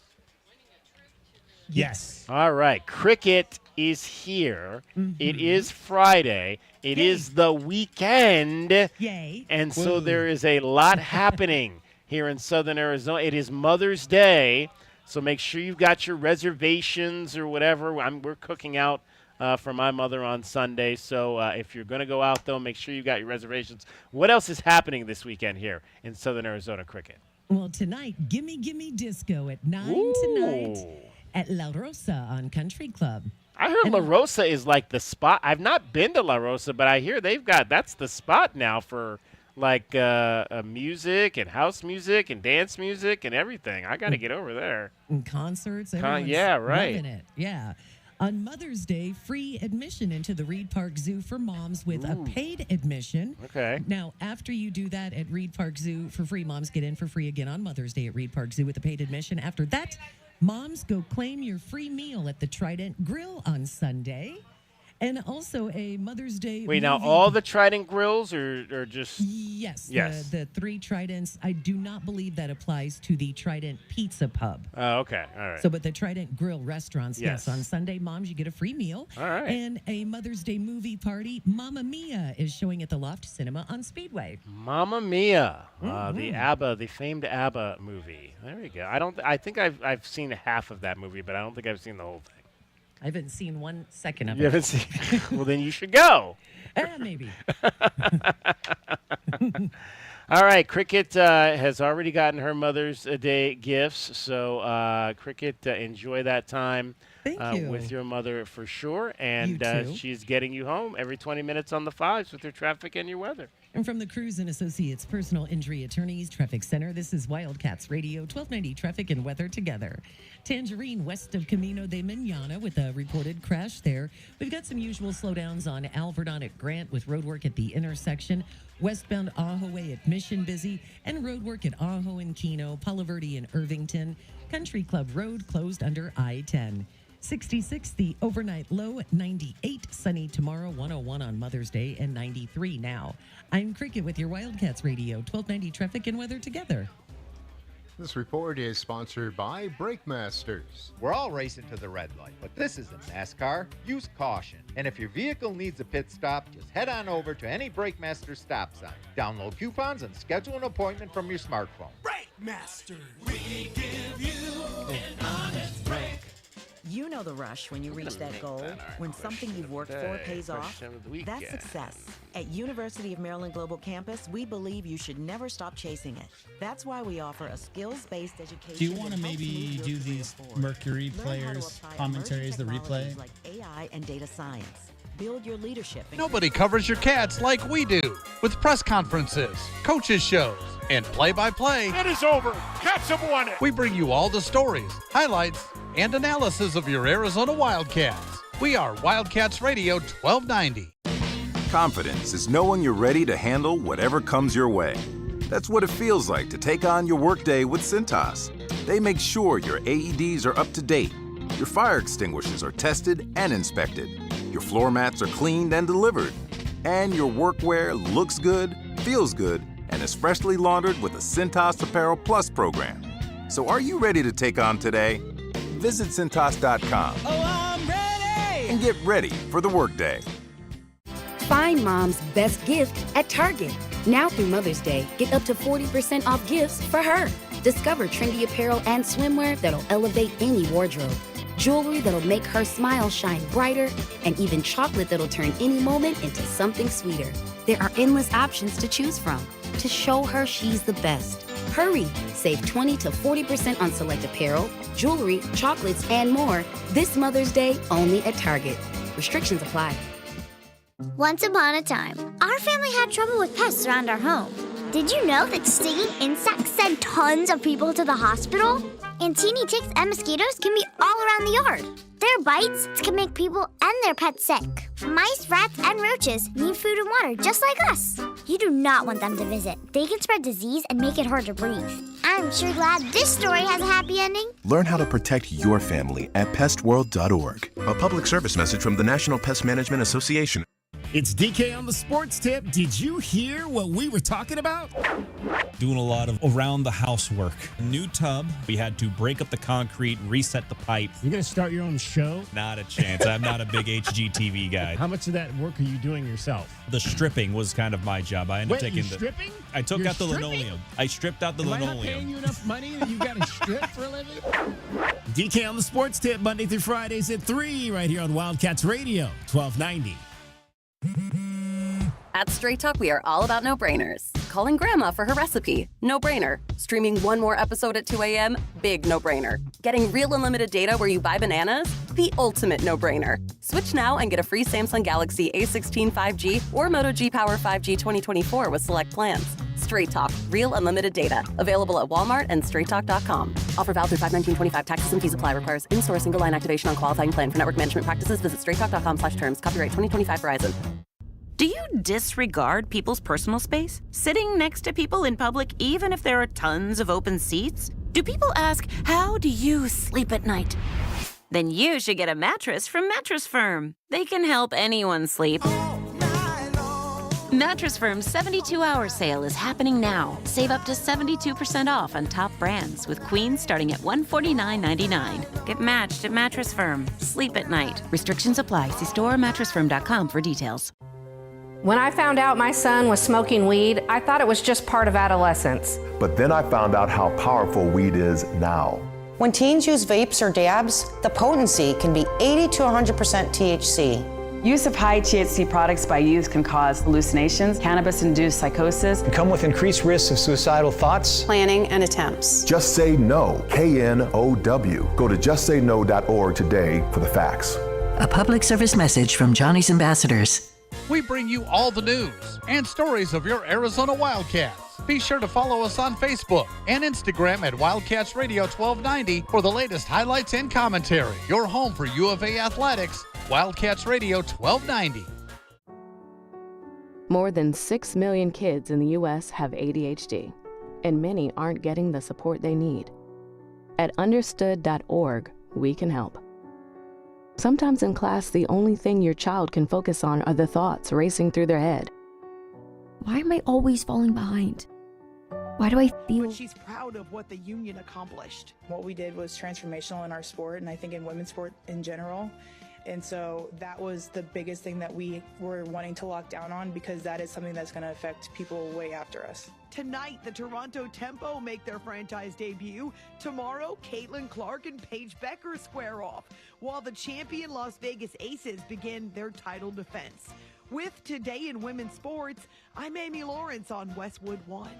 Yes. All right, Cricket is here. Mm-hmm. It is Friday. It is the weekend. Yay. And so there is a lot happening here in Southern Arizona. It is Mother's Day, so make sure you've got your reservations or whatever. We're cooking out for my mother on Sunday, so if you're going to go out, though, make sure you got your reservations. What else is happening this weekend here in Southern Arizona Cricket? Well, tonight, Gimme Gimme Disco at 9 tonight at La Rosa on Country Club. I heard La Rosa is like the spot. I've not been to La Rosa, but I hear that's the spot now for like music and house music and dance music and everything. I got to get over there. And concerts. Yeah, right. Loving it. Yeah. On Mother's Day, free admission into the Reed Park Zoo for moms with a paid admission. Okay. Now, after you do that at Reed Park Zoo for free, moms get in for free again on Mother's Day at Reed Park Zoo with a paid admission. After that, moms go claim your free meal at the Trident Grill on Sunday. And also a Mother's Day Wait, now movie. all the Trident grills or just? Yes. Yes. The three Tridents. I do not believe that applies to the Trident Pizza Pub. Oh, okay. All right. So, but the Trident Grill restaurants, Yes. on Sunday, moms, you get a free meal. All right. And a Mother's Day movie party. Mamma Mia is showing at the Loft Cinema on Speedway. Mamma Mia, the famed ABBA movie. There we go. I think I've seen half of that movie, but I don't think I've seen the whole thing. I haven't seen 1 second of it. You haven't seen? Well, then you should go. Maybe. All right, Cricket has already gotten her Mother's Day gifts, so Cricket, enjoy that time with your mother for sure, and she's getting you home every 20 minutes on the 5s with your traffic and your weather. And from the Cruz and Associates Personal Injury Attorneys Traffic Center, this is Wildcats Radio 1290 Traffic and Weather Together. Tangerine west of Camino de Manana with a reported crash there. We've got some usual slowdowns on Alverdon at Grant with roadwork at the intersection. Westbound Ajo Way at Mission busy, and roadwork at Ajo and Keno, Palo Verde and Irvington. Country Club Road closed under I-10. 66, the overnight low, 98, sunny tomorrow, 101 on Mother's Day, and 93 now. I'm Cricket with your Wildcats Radio 1290 Traffic and Weather Together. This report is sponsored by Brakemasters. We're all racing to the red light, but this isn't NASCAR. Use caution. And if your vehicle needs a pit stop, just head on over to any Brakemasters stop sign. Download coupons and schedule an appointment from your smartphone. Brakemasters. We give you an honest break. You know the rush when you reach that goal, when something you've worked for pays off. That's success. At University of Maryland Global Campus, we believe you should never stop chasing it. That's why we offer a skills-based education. Do you want to maybe do these Mercury players commentaries, the replay? Like AI and data science. Build your leadership. Nobody covers your Cats like we do. With press conferences, coaches shows, and play-by-play. It is over. Cats have won it. We bring you all the stories, highlights, and analysis of your Arizona Wildcats. We are Wildcats Radio 1290. Confidence is knowing you're ready to handle whatever comes your way. That's what it feels like to take on your workday with Cintas. They make sure your AEDs are up to date, your fire extinguishers are tested and inspected, your floor mats are cleaned and delivered, and your workwear looks good, feels good, and is freshly laundered with the Cintas Apparel Plus program. So are you ready to take on today? Visit Cintas.com. Oh, I'm ready! And get ready for the workday. Find mom's best gift at Target. Now through Mother's Day, get up to 40% off gifts for her. Discover trendy apparel and swimwear that'll elevate any wardrobe. Jewelry that'll make her smile shine brighter, and even chocolate that'll turn any moment into something sweeter. There are endless options to choose from to show her she's the best. Hurry! Save 20 to 40% on select apparel, jewelry, chocolates, and more this Mother's Day only at Target. Restrictions apply. Once upon a time, our family had trouble with pests around our home. Did you know that stinging insects send tons of people to the hospital? And teeny ticks and mosquitoes can be all around the yard. Their bites can make people and their pets sick. Mice, rats, and roaches need food and water just like us. You do not want them to visit. They can spread disease and make it hard to breathe. I'm sure glad this story has a happy ending. Learn how to protect your family at pestworld.org. A public service message from the National Pest Management Association. It's DK on the Sports Tip. Did you hear what we were talking about? Doing a lot of around-the-house work. New tub. We had to break up the concrete, reset the pipe. You're going to start your own show? Not a chance. I'm not a big HGTV guy. How much of that work are you doing yourself? The stripping was kind of my job. I ended up taking the stripping? I took out the linoleum. I stripped out the linoleum. Am I not paying you enough money that you got to strip for a living? DK on the Sports Tip, Monday through Fridays at 3, right here on Wildcats Radio, 1290. At Straight Talk, we are all about no-brainers. Calling Grandma for her recipe, no-brainer. Streaming one more episode at 2 a.m., big no-brainer. Getting real unlimited data where you buy bananas, the ultimate no-brainer. Switch now and get a free Samsung Galaxy A16 5G or Moto G Power 5G 2024 with select plans. Straight Talk, real unlimited data. Available at Walmart and straighttalk.com. Offer valid through 5/19/25. Taxes and fees apply. Requires in-store single line activation on qualifying plan. For network management practices, visit straighttalk.com/terms. Copyright 2025 Verizon. Do you disregard people's personal space? Sitting next to people in public, even if there are tons of open seats? Do people ask, how do you sleep at night? Then you should get a mattress from Mattress Firm. They can help anyone sleep. Mattress Firm's 72-hour sale is happening now. Save up to 72% off on top brands with queens starting at $149.99. Get matched at Mattress Firm. Sleep at night. Restrictions apply. See store or mattressfirm.com for details. When I found out my son was smoking weed, I thought it was just part of adolescence. But then I found out how powerful weed is now. When teens use vapes or dabs, the potency can be 80 to 100% THC. Use of high THC products by youth can cause hallucinations, cannabis-induced psychosis, and come with increased risks of suicidal thoughts, planning, and attempts. Just Say No, KNOW. Go to justsayno.org today for the facts. A public service message from Johnny's Ambassadors. We bring you all the news and stories of your Arizona Wildcats. Be sure to follow us on Facebook and Instagram at Wildcats Radio 1290 for the latest highlights and commentary. Your home for U of A athletics, Wildcats Radio 1290. More than 6 million kids in the U.S. have ADHD, and many aren't getting the support they need. At understood.org, we can help. Sometimes in class, the only thing your child can focus on are the thoughts racing through their head. Why am I always falling behind? Why do I feel... But she's proud of what the union accomplished. What we did was transformational in our sport, and I think in women's sport in general. And so that was the biggest thing that we were wanting to lock down on, because that is something that's going to affect people way after us. Tonight, the Toronto Tempo make their franchise debut. Tomorrow, Caitlin Clark and Paige Becker square off, while the champion Las Vegas Aces begin their title defense. With Today in Women's Sports, I'm Amy Lawrence on Westwood One.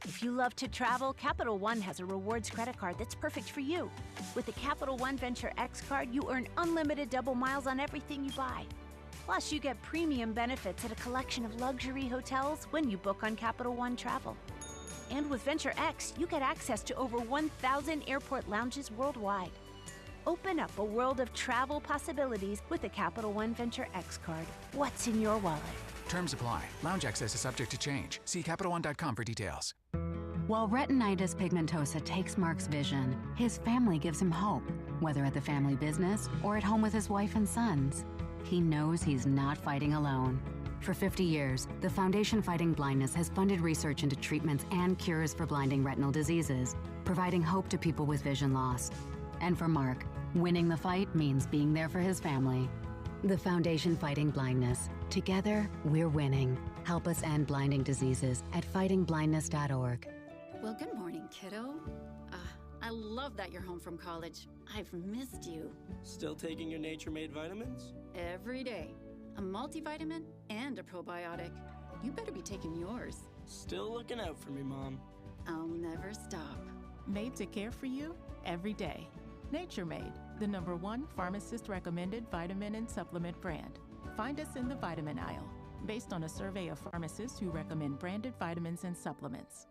If you love to travel, Capital One has a rewards credit card that's perfect for you. With the Capital One Venture X card, you earn unlimited double miles on everything you buy. Plus, you get premium benefits at a collection of luxury hotels when you book on Capital One Travel. And with Venture X, you get access to over 1,000 airport lounges worldwide. Open up a world of travel possibilities with the Capital One Venture X card. What's in your wallet? Terms apply. Lounge access is subject to change. See CapitalOne.com for details. While retinitis pigmentosa takes Mark's vision, his family gives him hope, whether at the family business or at home with his wife and sons. He knows he's not fighting alone. For 50 years, the Foundation Fighting Blindness has funded research into treatments and cures for blinding retinal diseases, providing hope to people with vision loss. And for Mark, winning the fight means being there for his family. The Foundation Fighting Blindness. Together, we're winning. Help us end blinding diseases at fightingblindness.org. Well, good morning, kiddo. I love that you're home from college. I've missed you. Still taking your Nature Made vitamins? Every day. A multivitamin and a probiotic. You better be taking yours. Still looking out for me, Mom. I'll never stop. Made to care for you every day. Nature Made, the #1 pharmacist-recommended vitamin and supplement brand. Find us in the vitamin aisle, based on a survey of pharmacists who recommend branded vitamins and supplements.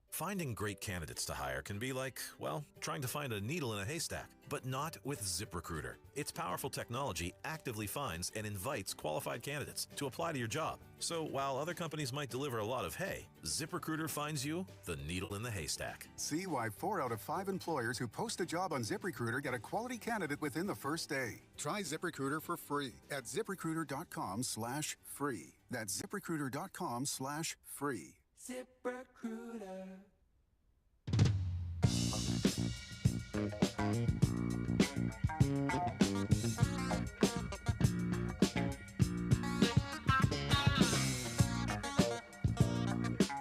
Finding great candidates to hire can be like, well, trying to find a needle in a haystack, but not with ZipRecruiter. Its powerful technology actively finds and invites qualified candidates to apply to your job. So while other companies might deliver a lot of hay, ZipRecruiter finds you the needle in the haystack. See why 4 out of 5 employers who post a job on ZipRecruiter get a quality candidate within the first day. Try ZipRecruiter for free at ZipRecruiter.com/free. That's ZipRecruiter.com/free. ZipRecruiter.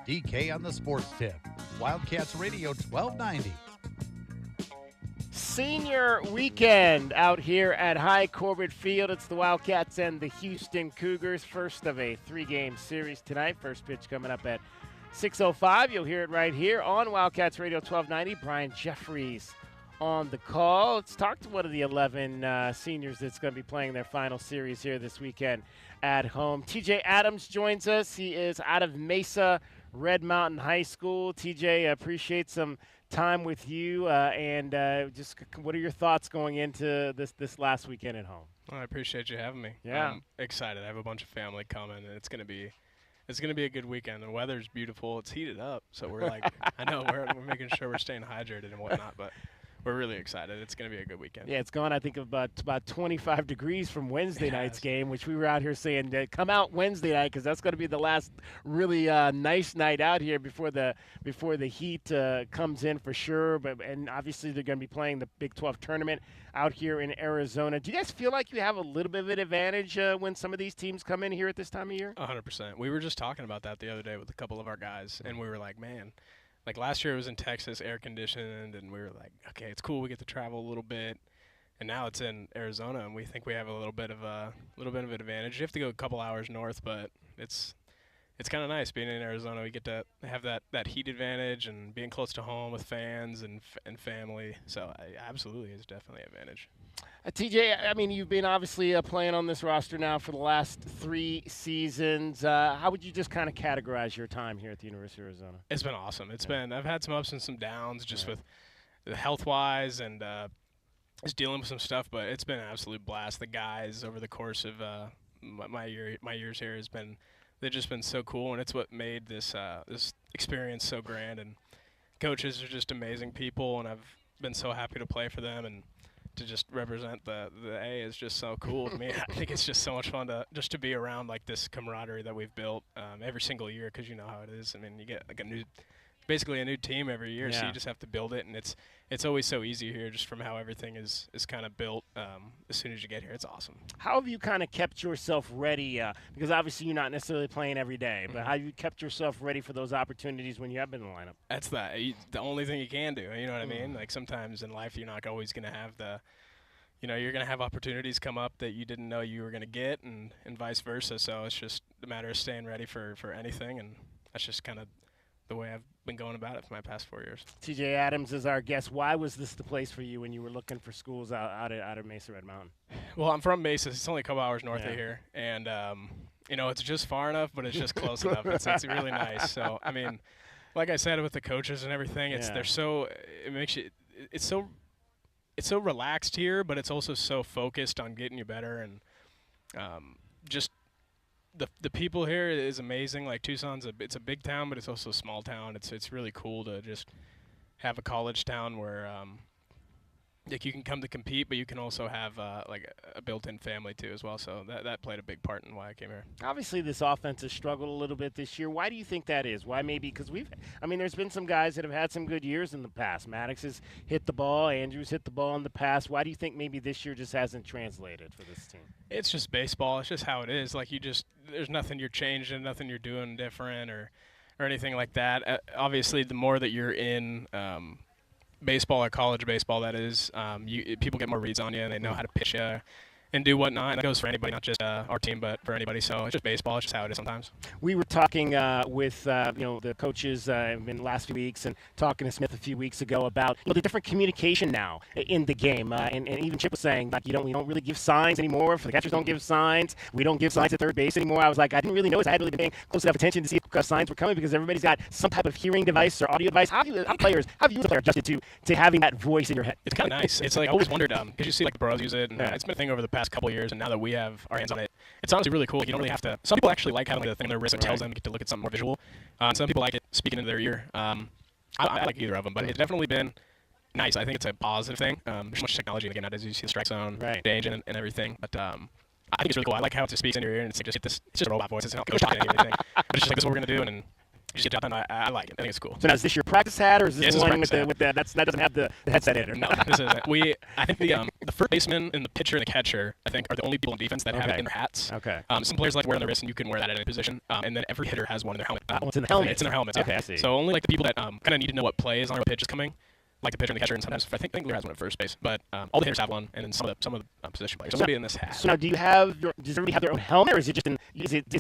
DK on the Sports Tip. Wildcats Radio 1290. Senior weekend out here at High Corbett Field. It's the Wildcats and the Houston Cougars. First of a 3-game series tonight. First pitch coming up at 6:05. You'll hear it right here on Wildcats Radio 1290. Brian Jeffries on the call. Let's talk to one of the 11 seniors that's going to be playing their final series here this weekend at home. TJ Adams joins us. He is out of Mesa Red Mountain High School. TJ, appreciate some time with you, and just what are your thoughts going into this last weekend at home? Well, I appreciate you having me. Yeah. I'm excited. I have a bunch of family coming, and it's gonna be a good weekend. The weather's beautiful. It's heated up, so we're like, I know we're making sure we're staying hydrated and whatnot, but we're really excited. It's going to be a good weekend. Yeah, it's gone, I think, about 25 degrees from Wednesday night's game, which we were out here saying, come out Wednesday night because that's going to be the last really nice night out here before the heat comes in for sure. And obviously they're going to be playing the Big 12 tournament out here in Arizona. Do you guys feel like you have a little bit of an advantage when some of these teams come in here at this time of year? 100%. We were just talking about that the other day with a couple of our guys, and we were like, man, like last year it was in Texas, air conditioned, and we were like, okay, it's cool. We get to travel a little bit. and now it's in Arizona, and we think we have a little bit of an advantage. You have to go a couple hours north, but it's kind of nice being in Arizona. We get to have that heat advantage and being close to home with fans and family. So absolutely, it's definitely an advantage. TJ, I mean, you've been obviously playing on this roster now for the last 3 seasons. How would you just kind of categorize your time here at the University of Arizona? It's been awesome. I've had some ups and some downs just with the health-wise and just dealing with some stuff, but it's been an absolute blast. The guys over the course of my years here they've just been so cool, and it's what made this experience so grand. And coaches are just amazing people, and I've been so happy to play for them, and to just represent the A is just so cool to me. I think it's just so much fun to be around like this camaraderie that we've built every single year, because you know how it is. I mean, you get like basically a new team every year, so you just have to build it, and it's always so easy here just from how everything is kind of built as soon as you get here. It's awesome. How have you kind of kept yourself ready? Because obviously you're not necessarily playing every day, but how have you kept yourself ready for those opportunities when you have been in the lineup? That's the only thing you can do. You know what I mean? Like sometimes in life you're not always going to have you're going to have opportunities come up that you didn't know you were going to get, and vice versa. So it's just a matter of staying ready for anything, and that's just kind of the way I've been going about it for my past 4 years. TJ Adams is our guest. Why was this the place for you when you were looking for schools out of Mesa Red Mountain? Well, I'm from Mesa. It's only a couple hours north of here, and it's just far enough, but it's just close enough. It's really nice. So I mean, like I said, with the coaches and everything, it's so relaxed here, but it's also so focused on getting you better, and just the people here is amazing. Like Tucson's it's a big town, but it's also a small town. It's really cool to just have a college town where like you can come to compete, but you can also have like a built-in family too as well. So that played a big part in why I came here. Obviously, this offense has struggled a little bit this year. Why do you think that is? Why maybe? Because there's been some guys that have had some good years in the past. Maddox has hit the ball. Andrews hit the ball in the past. Why do you think maybe this year just hasn't translated for this team? It's just baseball. It's just how it is. Like there's nothing you're changing, nothing you're doing different or anything like that. Obviously, the more that you're in baseball or college baseball, that is, people get more reads on you, and they know how to pitch you and do whatnot. And that goes for anybody, not just our team, but for anybody. So it's just baseball. It's just how it is sometimes. We were talking with the coaches in the last few weeks, and talking to Smith a few weeks ago about the different communication now in the game. And even Chip was saying we don't really give signs anymore. The catchers don't give signs. We don't give signs at third base anymore. I was like, I didn't really notice. I hadn't really been paying close enough attention to see if signs were coming, because everybody's got some type of hearing device or audio device. How have you as a player adjusted to having that voice in your head? It's kind of nice. It's like I always wondered, because you see like the pros use it, and it's been a thing over the past couple of years, and now that we have our hands on it, it's honestly really cool. You don't really have to. Some people actually like having the thing on their wrist that tells them to get to look at something more visual. Some people like it speaking into their ear. I like either of them, but it's definitely been nice. I think it's a positive thing. There's so much technology again nowadays. You see the strike zone, range, and everything. But I think it's really cool. I like how it speaks into your ear, and it's just a robot voice. It's not coach talking or anything. But it's just like, this is what we're gonna do, and you just get done. I like it. I think it's cool. So now, is this your practice hat, or is this one with that doesn't have the headset in it? No, this isn't. I think the first baseman and the pitcher and the catcher, I think, are the only people in defense that have it in their hats. Okay. Some players like to wear it on their wrist, and you can wear that at any position. And then every hitter has one in their helmet. It's in the helmet. It's in their helmets. Okay, yeah. I see. So only like the people that kind of need to know what play is on, what pitch is coming, like the pitcher and the catcher, and sometimes I think Lear has one at first base, but all the hitters have one, and then some of the position players. So somebody in this hat. So now, does everybody have their own helmet, or is it just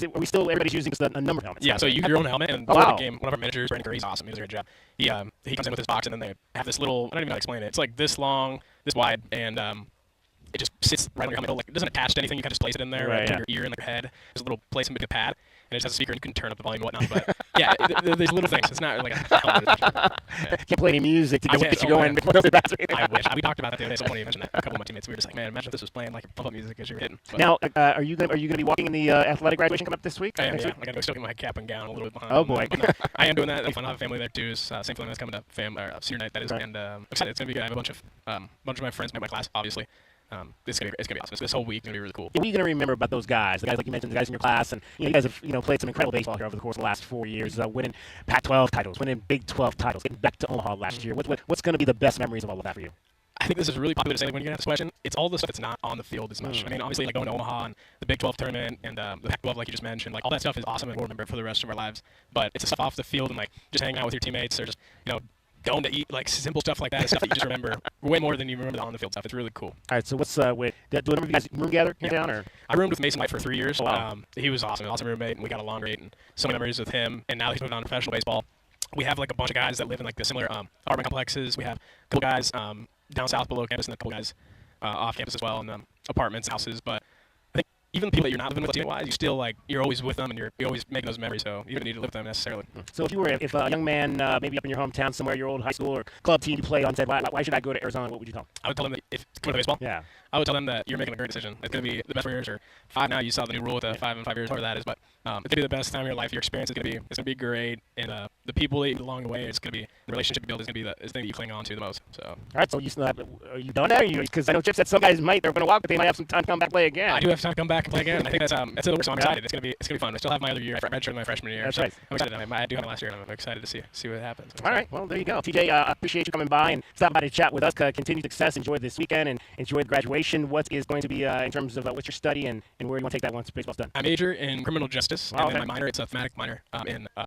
are we still everybody's using just a number helmet? Yeah, so you have your own helmet, and before the game, one of our managers, Brandon Curry, he's awesome. He does a great job. He comes in with his box, and then they have this little, I don't even know how to explain it. It's like this long, this wide, and it just sits right on your helmet. Like, it doesn't attach to anything. You can just place it in there, right in your ear and your head. There's a little place in between a pad, and it just has a speaker, and you can turn up the volume and whatnot. But yeah, there's little things. It's not like a helmet. Can't play any music to get you going. I wish. We talked about that the other day. Someone mentioned that. A couple of my teammates. We were just like, man, imagine if this was playing like pump-up music as you were hitting. But now, are you gonna be walking in the athletic graduation coming up this week? I am. Yeah, I got to still get my cap and gown a little bit behind. Oh boy, I am doing that. I'll have a family there too. Same family that's coming to senior night. That is, and I'm excited. It's gonna be good. I have a bunch of my friends in my class, obviously. It's gonna be awesome. This whole week is gonna be really cool. What are you gonna remember about those guys? The guys like you mentioned, the guys in your class, and you guys have played some incredible baseball here over the course of the last 4 years, winning Pac-12 titles, winning Big 12 titles, getting back to Omaha last year. What's gonna be the best memories of all of that for you? I think this is really popular to say when you're gonna ask this question. It's all the stuff that's not on the field as much. I mean, obviously, like going to Omaha and the Big 12 tournament and the Pac-12, like you just mentioned, like all that stuff is awesome and we'll remember it for the rest of our lives. But it's the stuff off the field and like just hanging out with your teammates or just going to eat, like simple stuff like that, stuff that you just remember way more than you remember the on the field stuff. It's really cool. All right, so what's wait? Do a number of you guys room together here down or? I roomed with Mason White for 3 years. Oh, wow. He was awesome roommate, and we got along great. And so many memories with him. And now he's moved on to professional baseball. We have like a bunch of guys that live in like the similar apartment complexes. We have a couple guys down south below campus, and a couple guys off campus as well, in apartments, houses. But I think even the people that you're not living with teammate-wise, you still like you're always with them, and you're always making those memories. So you don't need to live with them necessarily. So if a young man maybe up in your hometown somewhere, your old high school or club team you played on said, why should I go to Arizona? What would you tell them? I would tell them that if coming to baseball, yeah, I would tell them that you're making a great decision. It's going to be the best 4 years or 5 now. You saw the new rule with the 5 and 5 years, whatever that is. But it's going to be the best time of your life. Your experience is going to be great, and the people that you meet along the way, it's going to be the relationship you build is going to be the thing that you cling on to the most. So. All right. So are you done now? Because I know Chip said some guys they're going to walk, but they might have some time to come back and play again. I do have time to come back and play again. And I think that's the work. So I'm excited. It's going to be fun. I still have my other year. I redshirted my freshman year. That's so right. I'm excited. I do have my last year, and I'm excited to see what happens. All right. Well, there you go. TJ, I appreciate you coming by and stopping by to chat with us. Continued success. Enjoy this weekend and enjoy the graduation. What is going to be in terms of what's your study and where do you want to take that once baseball's done? I major in criminal justice, Oh, and okay. then my minor, it's a thematic minor in